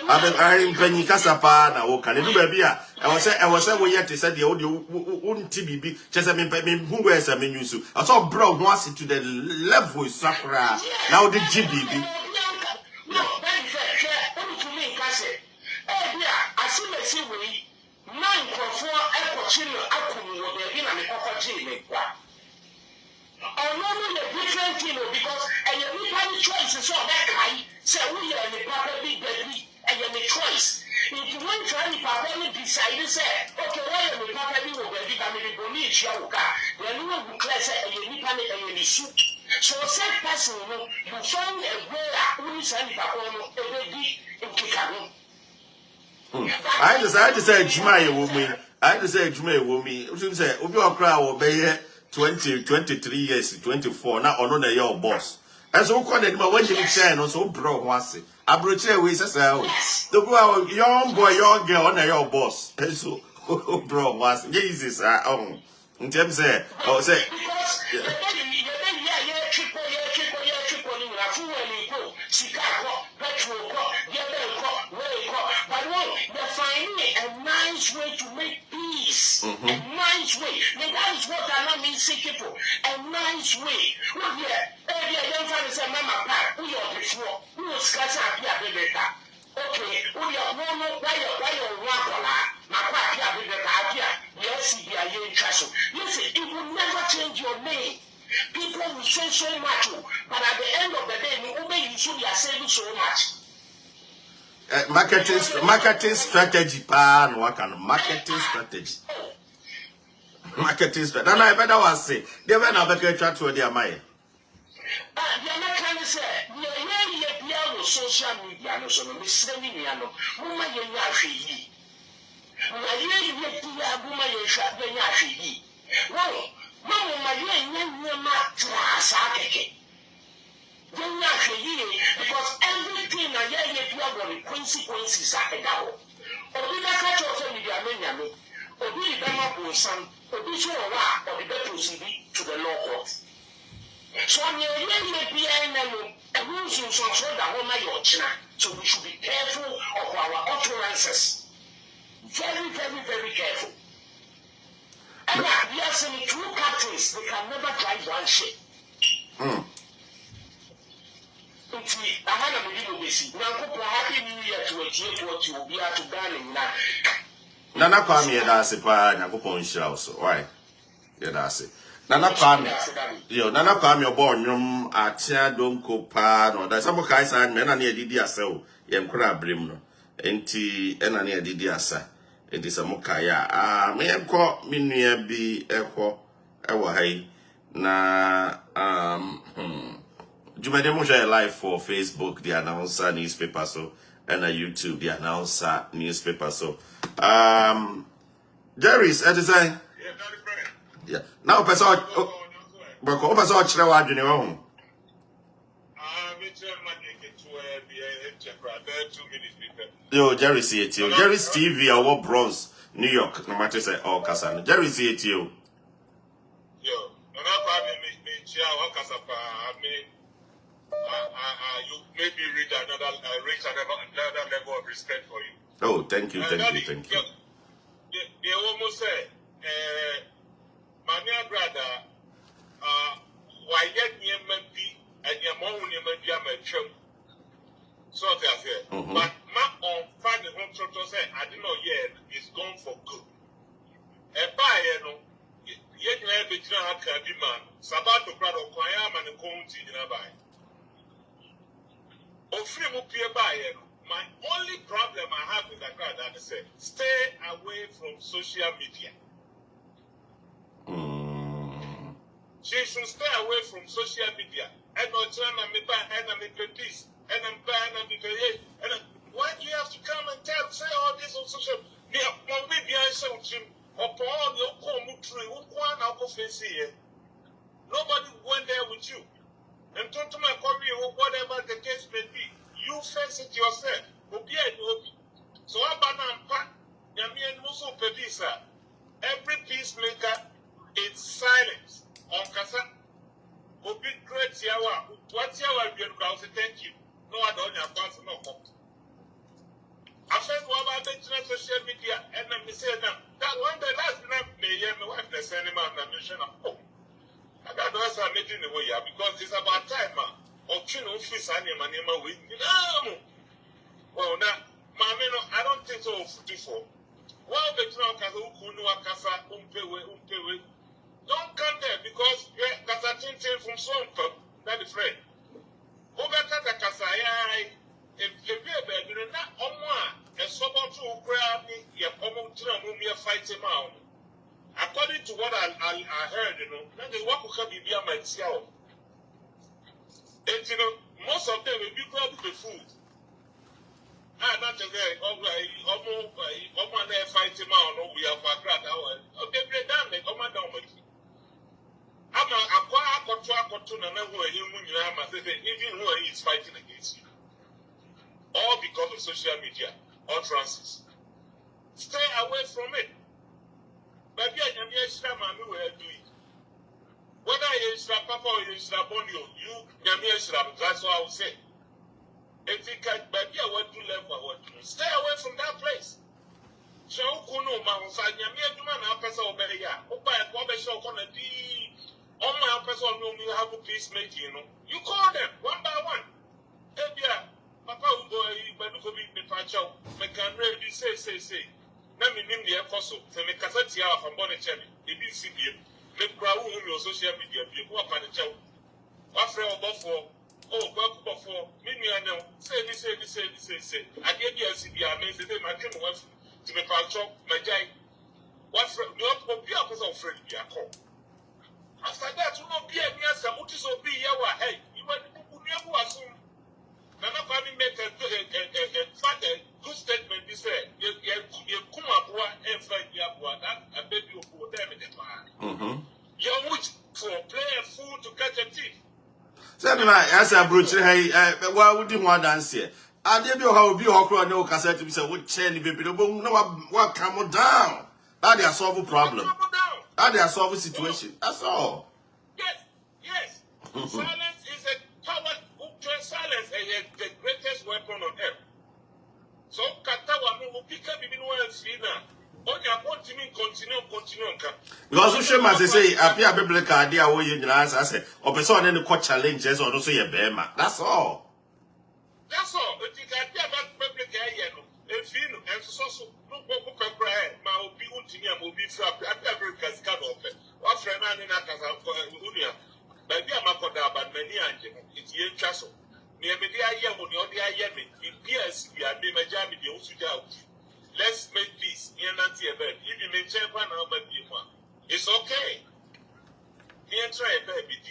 Speaker 1: I'm Penny Casapa now. Can you do baby? I was saying, we had to say the audio wouldn't TBB, just I mean, who wears a menu. I saw bro once to the level with Sakura. Now the GBB.
Speaker 2: And you make choice. If you want to any problem, decide say, okay, why are we probably will be family believe you then you will class and you need panic and you shoot. So said person, you found a way who is any problem every in Kikaru.
Speaker 1: I decided to say Jumai woman. I decided Jumai woman. You say, Obi Okra will be here 23 years, 24, now on your boss. And so called it, but when you share, no so bro was it. I brought you with us. The young boy, young girl, on your boss. And so, bro was Jesus. In terms of, I was say,
Speaker 2: a nice way to make peace. A nice way. That is what I mean, see people. A nice way. Look here. Every young family say, Mama, Papa, who are before? Who is scratching up here, okay, who are why you're my Papa, yes, you are in castle. Listen, it will never change your name. People will say so much, but at the end of the day, you should be saving so much.
Speaker 1: Marketing strategy, pan, what kind of marketing strategy? Marketing strategy. And I better was say, they were not going to try to their mind.
Speaker 2: The American said, we are social media, no, so we sending you, Mama, you are free. We are Mama, you shall be free. Well, Mama, you are not to because everything I hear the consequences are now. Obi na catch of media many Obi the Bema son, Obi show or the better to the law court. So I'm here and rules in some sort that woman your China. So we should be careful of our utterances. Very, very, very careful. And we are saying two captains, they can never drive one ship. I had a little bit. Happy New Year to a team what you will be out to Ghana.
Speaker 1: Nana Kwame, that's a pan, and go on show. So, why? Yeah, that's it. Nana Kwame, you're born, at Tia don't go pan, or there's some guys and men near Didia so, Yam Crab Brimno, and tea and near Didiasa. It is a Mokaya. May I call me near be echo, Awahai, na, you made a live for Facebook, the announcer newspaper, so and a YouTube, the announcer newspaper, so Jerry's at the same. Yeah. Now, person, But what was our child in your own? Yo, Jerry see it you. Jerry's TV or what Bronx, New York, no matter say all Casan. Jerry see it you.
Speaker 2: Yo, and I me chia Casapa, I mean, you maybe reach another level of respect for you.
Speaker 1: Oh, thank you.
Speaker 2: They almost say, Mania Agradaa, why yet near Mempi and your mom near Mempi, so they say, but my own father home to say, I don't know yet, is gone for good. A buyer, yet you have a general man, Sabato Prado, Quayam and the County in a buy. Oh, free will be a buyer. My only problem I have with Agradaa is stay away from social media. She should stay away from social media. And not trying to make peace. And I'm buying and and why do you have to come and say all this on social media? Maybe I show him upon your commentary. Nobody went there with you. And talk to my career, whatever the case may be. You face it yourself. So every peacemaker is silence. On Kasa, Obi great Yawa. What's Yawa? Thank you. No, I don't have to no come. I said, what about the social media? And then we said that one day last night, me and my wife, the cinema, and the mission of home. I got us making the way because it's about time, man. Well, now, I don't think so. Well, don't come there because that's a thing from some that is friend. Over the Casaya, if you are not on a sober to grab me, you're almost fighting out. According to what I heard, that is what could be myself. And most of them will be crowded with food. Not today, almost fighting out, we have a crowd. Okay, they're done, they come down with you. I'm quite even who is fighting against you. All because of social media, utterances. Stay away from it. But yeah, I'm doing. Whether you is Papa or you is Bonio, that's what I would say. If you can, but yeah, what do left for what? Stay away from that place. So, Kuno, Mounside, Yamia, Duman, Apesa, Obeya, Oba, Wabesha, Conadi, all my Apesa, no, you have a peacemaking, you call them one by one. Hey, yeah, Papa will go, but you could be the Pacho, can really say. Let me name the apostle, to make Cassatia from Bonicelli, the BCB, make crowd on social media, be walk on the chow. After all, before. Oh, God, before me, I know. Say. I gave you a CB, I made the day my dream was to make our chop, my guy. What's the opposite of friend? After that, you will be a answer, which is be our hey. You went to never assume. None of them make a good statement. He said, you come up and fight Yabua, that a baby who damn it. You're which for play a fool to catch a thief.
Speaker 1: As I broach, hey, why would you want to answer? I didn't know how be awkward. No cassette to be said, would change the people. No, what come down? That they are solve a problem. That they are solve a situation. That's all.
Speaker 2: Yes. Silence is a power. Silence is the greatest weapon on earth. So, Katawa will pick up even when it's now. Continue.
Speaker 1: Because social must say, appear biblical idea where you answer, I say, or person any court challenges or also a bema. That's all.
Speaker 2: But you can be about public area. If you know, and so, no book of prayer, my own to me, I will be trapped. I never can scan off it. What friend I Unia, but they are Makoda, but many angels. It's your castle. Near me, the idea when you're the Ayami, in PS, we are being a jammy, the Osuja. Let's make peace. If you mention one, it's okay. You try a baby.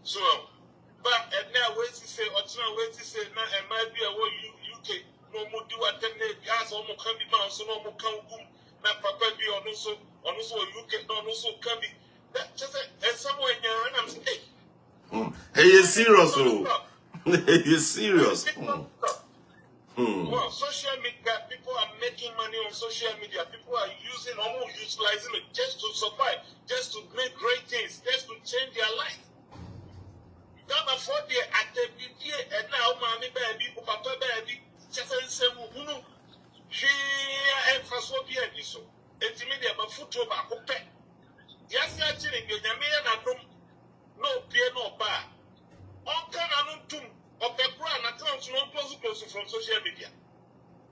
Speaker 2: So, but now, wait to say, or wait to say, now, it might be a way UK. No more do attend the gas, almost can be bound, so no more come. Now, Papa be on also UK, no, also can be. Just somewhere in there, and I'm saying,
Speaker 1: hey, you're serious, oh. You're serious.
Speaker 2: Well, social media, people are making money on social media. People are almost utilizing it just to survive, just to make great things, just to change their life. You can't afford the activity, and now, mommy, baby, papa, baby, just say, she infrastructure, and so. It's immediate, but foot over, yes, actually, you're no peer, no bar. All kind of and accounts no close from social media.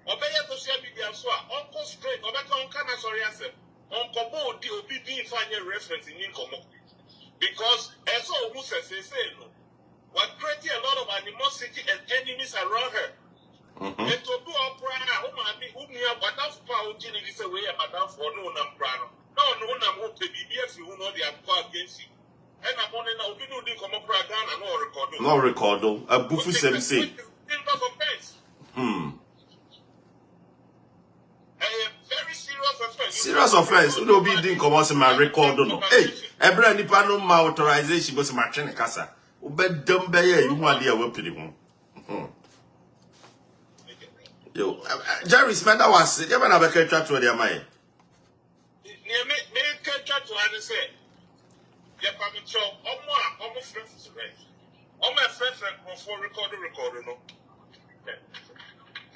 Speaker 2: Obey social media so uncle straight, on can sorry answer. Uncle Bo the OBD final reference in income. Because as all who says say no. We're creating a lot of animosity and enemies around her. And to do our prayer, whom you have but that's power is a way about for no number. No, I'm hope the BBS who know they are against you. And I'm on now, we don't come up program and no record.
Speaker 1: No record. A buffy same say.
Speaker 2: Very serious offense.
Speaker 1: Serious offense. We don't be doing come out my record no. Hey, every any no my authorization goes my train casa. Ube dumb you want the weapon. Yo, Jerry Smith, that was it. You have a catch to their mind.
Speaker 2: Make catch to say. Yeah, I'm almost friends. I'm my friend for recording. No.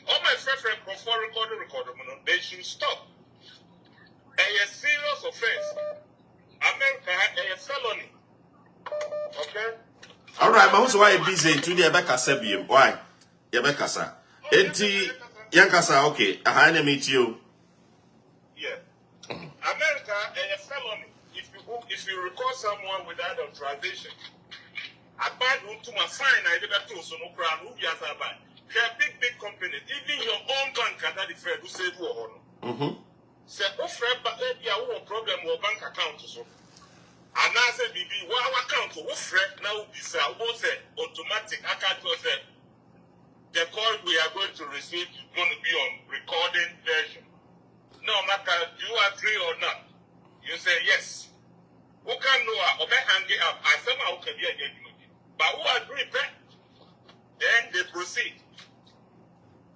Speaker 2: All my friends for recording. No. They should stop. A serious offense. America a felony. Okay.
Speaker 1: All right, but why busy today? Rebecca Sebium. Why? Rebecca, sir. Enti Yankasa, okay. I meet you.
Speaker 2: Yeah. America a felony. If you record someone without authorization, I buy to my sign, I did that too, so no crown, who has a buy. They're big companies, even your own bank that is fair to save you on. Say, oh, Fred, but you have a problem with bank account. So, and I said, BB, what account? Oh, Fred, now this was automatic. I can't say the call we are going to receive is going to be on recording version. No matter do you agree or not, you say yes. Who can know or hang it up? I somehow can be a but who agree back? Then they proceed.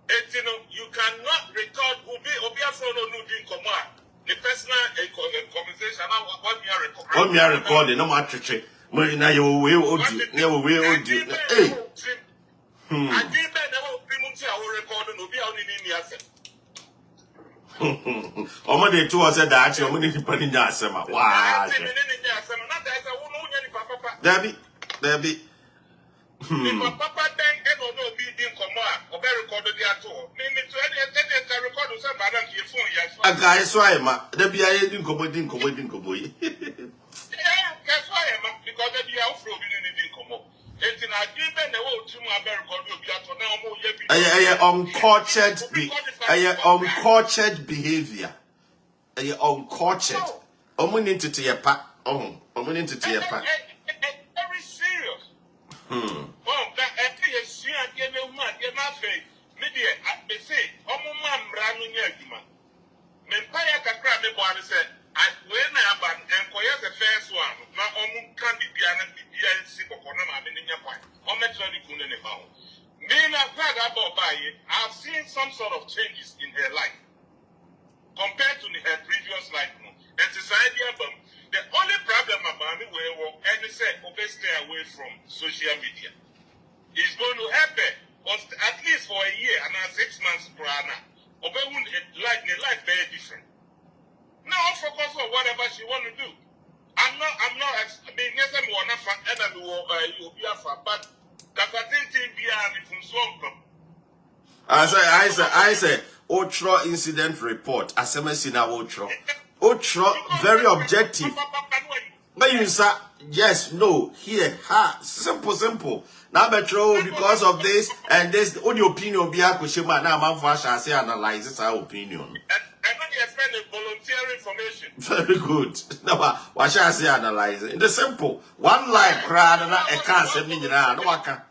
Speaker 2: And you cannot record Obia from no doing command. The personal conversation what we are recording.
Speaker 1: What we are recording, no matter trick. When now you will do. Hey.
Speaker 2: I did that never will record Obia only in the asset.
Speaker 1: Omade to us that actually omade to put in that summer. Wow. Debbie.
Speaker 2: Papa then and no be in command or very recorded the at all. Maybe to any record some madam your phone, yes.
Speaker 1: A guy swim, Debbie, I didn't go.
Speaker 2: Yeah, that's why I'm because they be out from in come up. It's in a given the whole two
Speaker 1: uncultured behavior. Uncultured. Omuninti your pa. Very
Speaker 2: serious. Oh, that I see again, you're not faith. Maybe I say, man, running your Mempire Kakra, the boy said, when I have an employer the first one, now can be piano, BNC, or in your point. How much are you going to know? Nina about by it, I've seen some sort of changes in her life compared to her previous life. And society, the only problem about me were any said, stay away from social media. It's going to happen, at least for a year and 6 months per annum. Life very different. Now focus on whatever she want to do. I'm not being yes, I'm one of enemy you'll be a fan, but because I think be from swamp.
Speaker 1: I say Ultra incident report. As I mentioned now Ultra very objective. But you say yes, no, here, ha, simple. Now because of this and this, all the opinion be a question, now man for say analyze our opinion.
Speaker 2: And when you spend volunteer information.
Speaker 1: Very good. Now what shall I say analyze it? The simple. One line crowd and I can't say me now. No one can.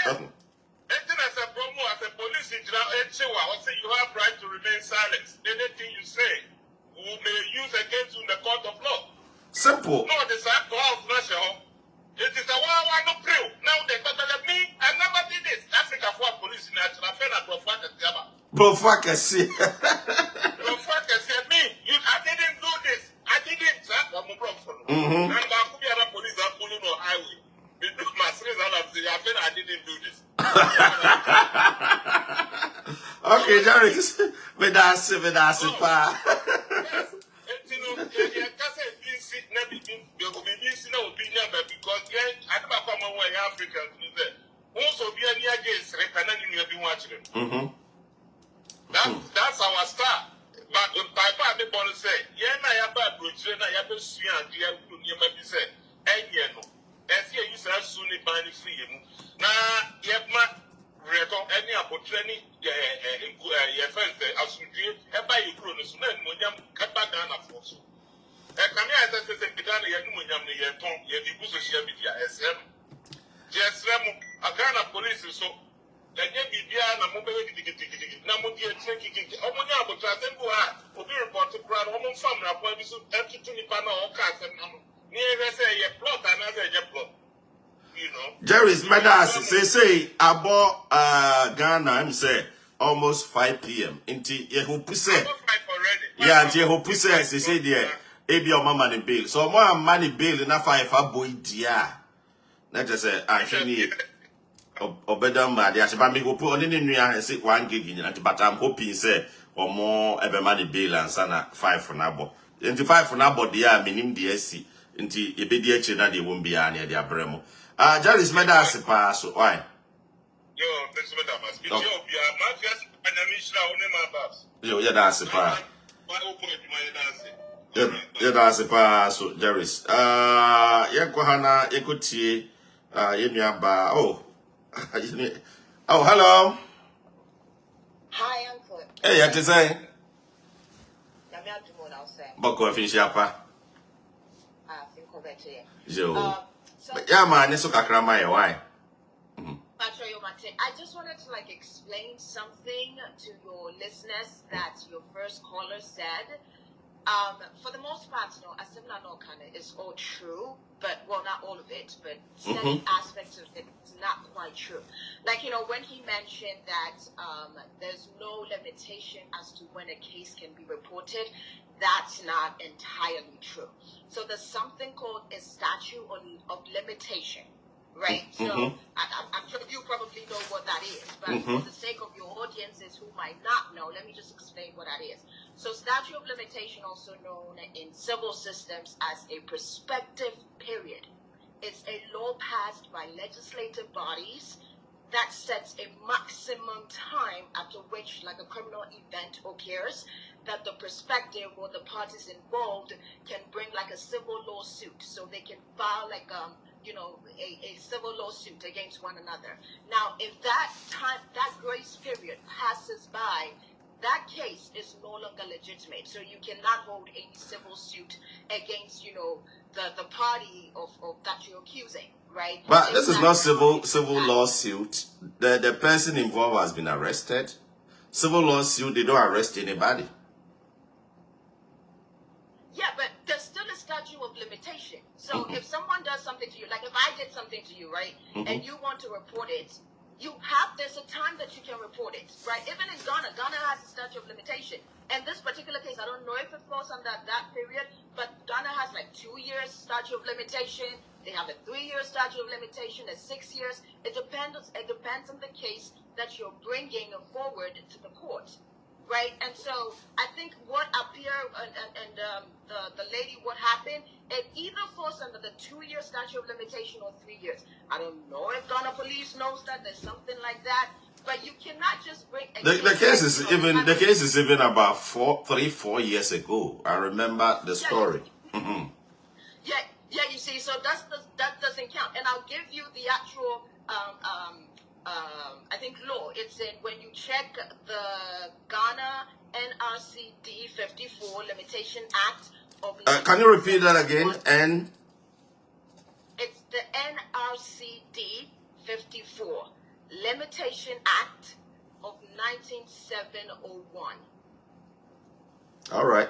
Speaker 2: As a promo, as a police in you have right to remain silent. Anything you say we may use against you in the court of law.
Speaker 1: Simple.
Speaker 2: No, the same house, no show. It is a one no crew. Now they talk about me. I never did this. Africa for police in National Fair and
Speaker 1: Profakasi.
Speaker 2: Profakasi. Me, I didn't do this. I didn't. I'm a problem. And I could be a police are pulling on highway. Because my friends I didn't do this.
Speaker 1: Okay, Jerry, with us, pa.
Speaker 2: Because I never come away Africans. Also, be a near gates, and you be watching them. That's our star. But the Papa, the boy say, yeah, I have a bridge, and I have a swing, and you have to say, and you know, as you say, soon it might free him. Now, you have my record, any opportunity, your friends, as you do, and by your cronus, when you cut back down a force. And come here, as I said, Pidana, you know, your tongue, your social media, SM. Just a kind of police, so. Then you be a mobile ticket. Now, you take it. Omonia, but I think we are. We report to crowd. Almost some appointments empty to the panel or cast and near say a plot another plot. You know.
Speaker 1: Jerry's Medas, say, about Ghana, I'm say almost 5 p.m. Into Yehopu say. Yeah, and Yehopu says, they say, dear, AB your mama money bill. So more money bill in a 5 boy, dear. Let us say, I should need. Obedam ma de aseba me go put on any nua and say 1 gig in but I'm hoping say or more ebe money bill and sana 5 for nabo. 25 for nabo dia minim DSC nti ebe di eche na de won bia na de abremo. Jarvis meda asepa so why?
Speaker 2: Yo, this meda must be yo bia ma fias anamishra one ma babs.
Speaker 1: Yo, yeah da asepa.
Speaker 2: Why open my dance?
Speaker 1: Yeah da asepa so Jarvis. Ye ko hana ekotie ye nua ba oh oh, hello.
Speaker 3: Hi, Uncle.
Speaker 1: Hey, what you say?
Speaker 3: I'll say.
Speaker 1: Boko finish apa?
Speaker 3: I think over to you.
Speaker 1: Jo. Yeah, man, it's so kakrama why?
Speaker 3: I just wanted to explain something to your listeners that your first caller said. For the most part, Asimla no kind is all true, but well, not all of it, but certain aspects of it is not quite true. When he mentioned that there's no limitation as to when a case can be reported, that's not entirely true. So there's something called a statute of limitation. Right, so I'm sure you probably know what that is, but for the sake of your audiences who might not know, let me just explain what that is. So statute of limitation, also known in civil systems as a prospective period, it's a law passed by legislative bodies that sets a maximum time after which a criminal event occurs that the prospective or the parties involved can bring a civil lawsuit, so they can file a civil lawsuit against one another. Now, if that grace period passes by, that case is no longer legitimate. So you cannot hold any civil suit against, the party of that you're accusing, right?
Speaker 1: But this is not civil lawsuit. The person involved has been arrested. Civil lawsuit, they don't arrest anybody.
Speaker 3: Yeah, but there's still a statute of limitation. So if someone does something to you, if I did something to you, right, and you want to report it, there's a time that you can report it, right? Even in Ghana has a statute of limitation. And this particular case, I don't know if it falls under that period, but Ghana has 2 years statute of limitation. They have a 3-year statute of limitation, a 6 years. It depends on the case that you're bringing forward to the court. Right, and so I think what appeared and the lady, what happened, it either falls under the 2-year statute of limitation or 3 years. I don't know if Ghana police knows that there's something like that, but you cannot just bring.
Speaker 1: The case is even about 4 years ago. I remember the story.
Speaker 3: Yeah, you see, so that doesn't count, and I'll give you the actual. I think law, it's in when you check the Ghana NRCD 54 Limitation Act of...
Speaker 1: can you repeat that again?
Speaker 3: It's the NRCD 54 Limitation Act of 19701.
Speaker 1: All right.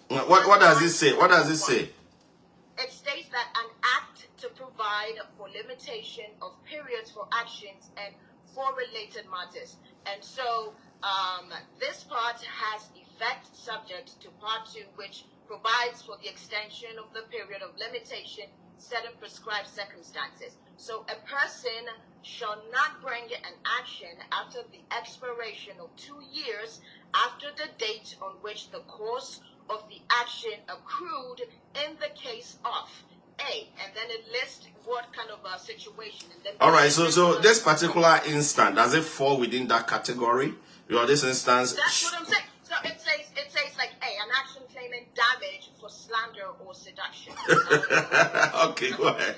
Speaker 1: What does it say? What does it say?
Speaker 3: provide for limitation of periods for actions and for related matters. And so this part has effect subject to Part 2, which provides for the extension of the period of limitation set in prescribed circumstances. So a person shall not bring an action after the expiration of 2 years after the date on which the course of the action accrued in the case of A, and then it lists what kind of a situation. And then
Speaker 1: all right, so this particular instance, does it fall within that category? Or this instance?
Speaker 3: That's what I'm saying. So it says like A, an action claiming damage for slander or seduction.
Speaker 1: Okay, go ahead.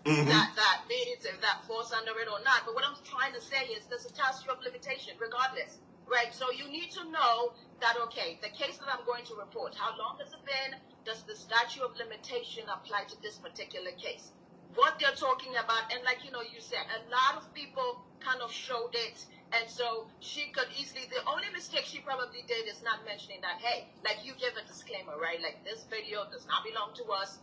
Speaker 3: That means if that falls under it or not. But what I'm trying to say is there's a statute of limitation regardless, right? So you need to know that, okay, the case that I'm going to report, how long has it been? Does the statute of limitation apply to this particular case? What they're talking about, and like, you said, a lot of people kind of showed it. And so she could easily, the only mistake she probably did is not mentioning that, hey, like you give a disclaimer, right? Like this video does not belong to us.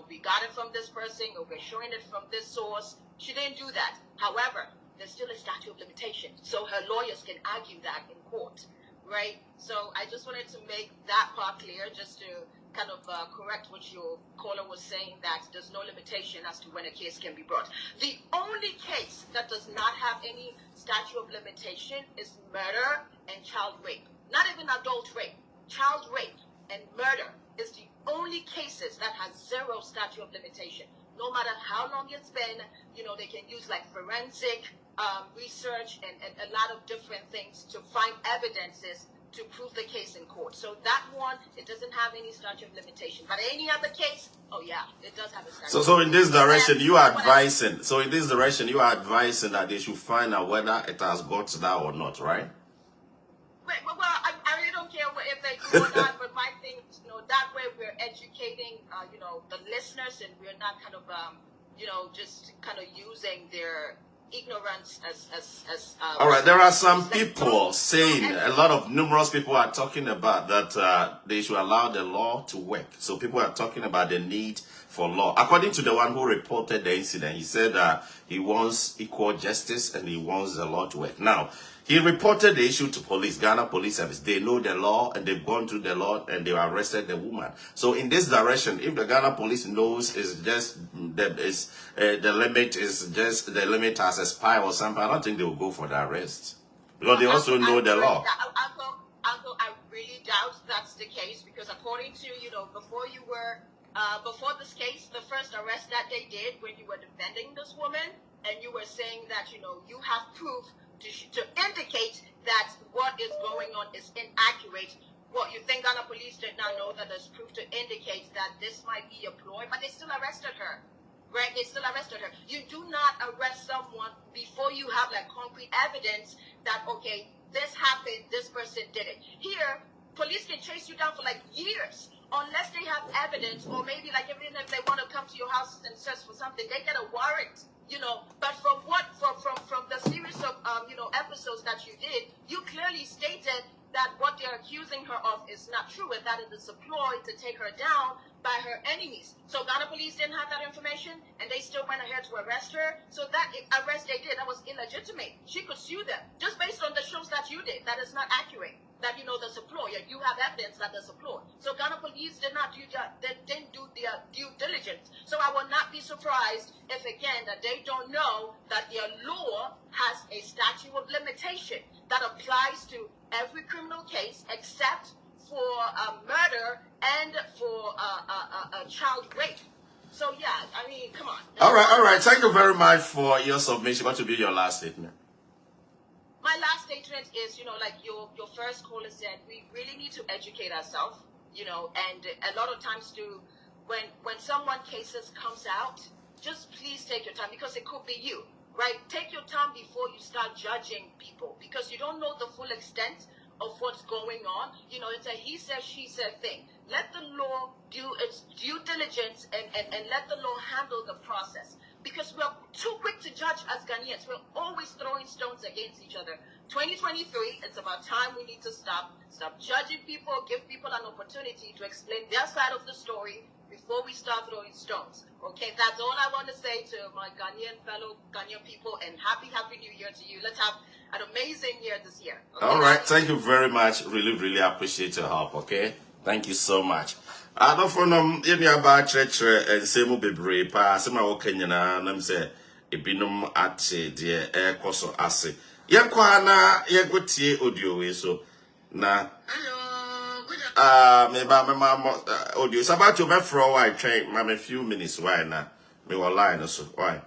Speaker 3: We got it from this person, or we're showing it from this source. She didn't do that. However, there's still a statute of limitation. So her lawyers can argue that in court, right? So I just wanted to make that part clear, just to kind of correct what your caller was saying, that there's no limitation as to when a case can be brought. The only case that does not have any statute of limitation is murder and child rape. Not even adult rape. Child rape and murder is the only cases that has zero statute of limitation. No matter how long it's been, they can use like forensic research and a lot of different things to find evidences to prove the case in court. So that one, it doesn't have any statute of limitation. But any other case, oh yeah, it does have a statute.
Speaker 1: So in this direction, you are advising. So in this direction, you are advising that they should find out whether it has got to that or not, right?
Speaker 3: Well, I really don't care if they do or not. But my thing, that way we're educating, the listeners, and we're not kind of, just kind of using their ignorance as
Speaker 1: all right, there are some people saying, numerous people are talking about that they should allow the law to work. So people are talking about the need for law. According to the one who reported the incident, he said he wants equal justice and he wants the law to work. Now, he reported the issue to police, Ghana Police Service. They know the law and they've gone through the law and they arrested the woman. So in this direction, if the Ghana Police knows the limit has expired or something, I don't think they will go for the arrest, because they also know the law.
Speaker 3: Uncle, I really doubt that's the case, because according to before this case, the first arrest that they did, when you were defending this woman and you were saying that you have proof to indicate that what is going on is inaccurate. What, you think Ghana Police did not know that there's proof to indicate that this might be a ploy, but they still arrested her, right? They still arrested her. You do not arrest someone before you have like concrete evidence that, okay, this happened, this person did it. Here, police can chase you down for like years unless they have evidence, or maybe like even if they want to come to your house and search for something, they get a warrant. But from the series of episodes that you did, you clearly stated that what they're accusing her of is not true, and that it is a ploy to take her down by her enemies. So Ghana Police didn't have that information, and they still went ahead to arrest her. So that arrest they did, that was illegitimate. She could sue them just based on the shows that you did. That is not accurate. That there's a ploy. You have evidence that there's a ploy. So Ghana Police didn't do their due diligence. So I will not be surprised if again that they don't know that their law has a statute of limitation that applies to every criminal case except for murder and for child rape. So yeah, I mean, come on.
Speaker 1: All right. Thank you very much for your submission. What will be your last statement?
Speaker 3: My last statement is, like your first caller said, we really need to educate ourselves, and a lot of times when someone cases comes out, just please take your time, because it could be you, right? Take your time before you start judging people, because you don't know the full extent of what's going on. It's a he said, she said thing. Let the law do its due diligence and let the law handle the process. Because we're too quick to judge as Ghanaians. We're always throwing stones against each other. 2023, it's about time we need to stop judging people, give people an opportunity to explain their side of the story, before we start throwing stones. Okay, that's all I want to say to my fellow Ghanaian people, and happy New Year to you. Let's have an amazing year this year. Okay?
Speaker 1: All right, thank you very much. Really appreciate your help. Okay, thank you so much. I don't know any about church and same be brave. Some of Kenyana, and say a binum at the air course or assay. Yankwana, Yaguti audio so na. Maybe my audio. It's about to be for a while. Train, a few minutes. Why now? Me will line also. Why?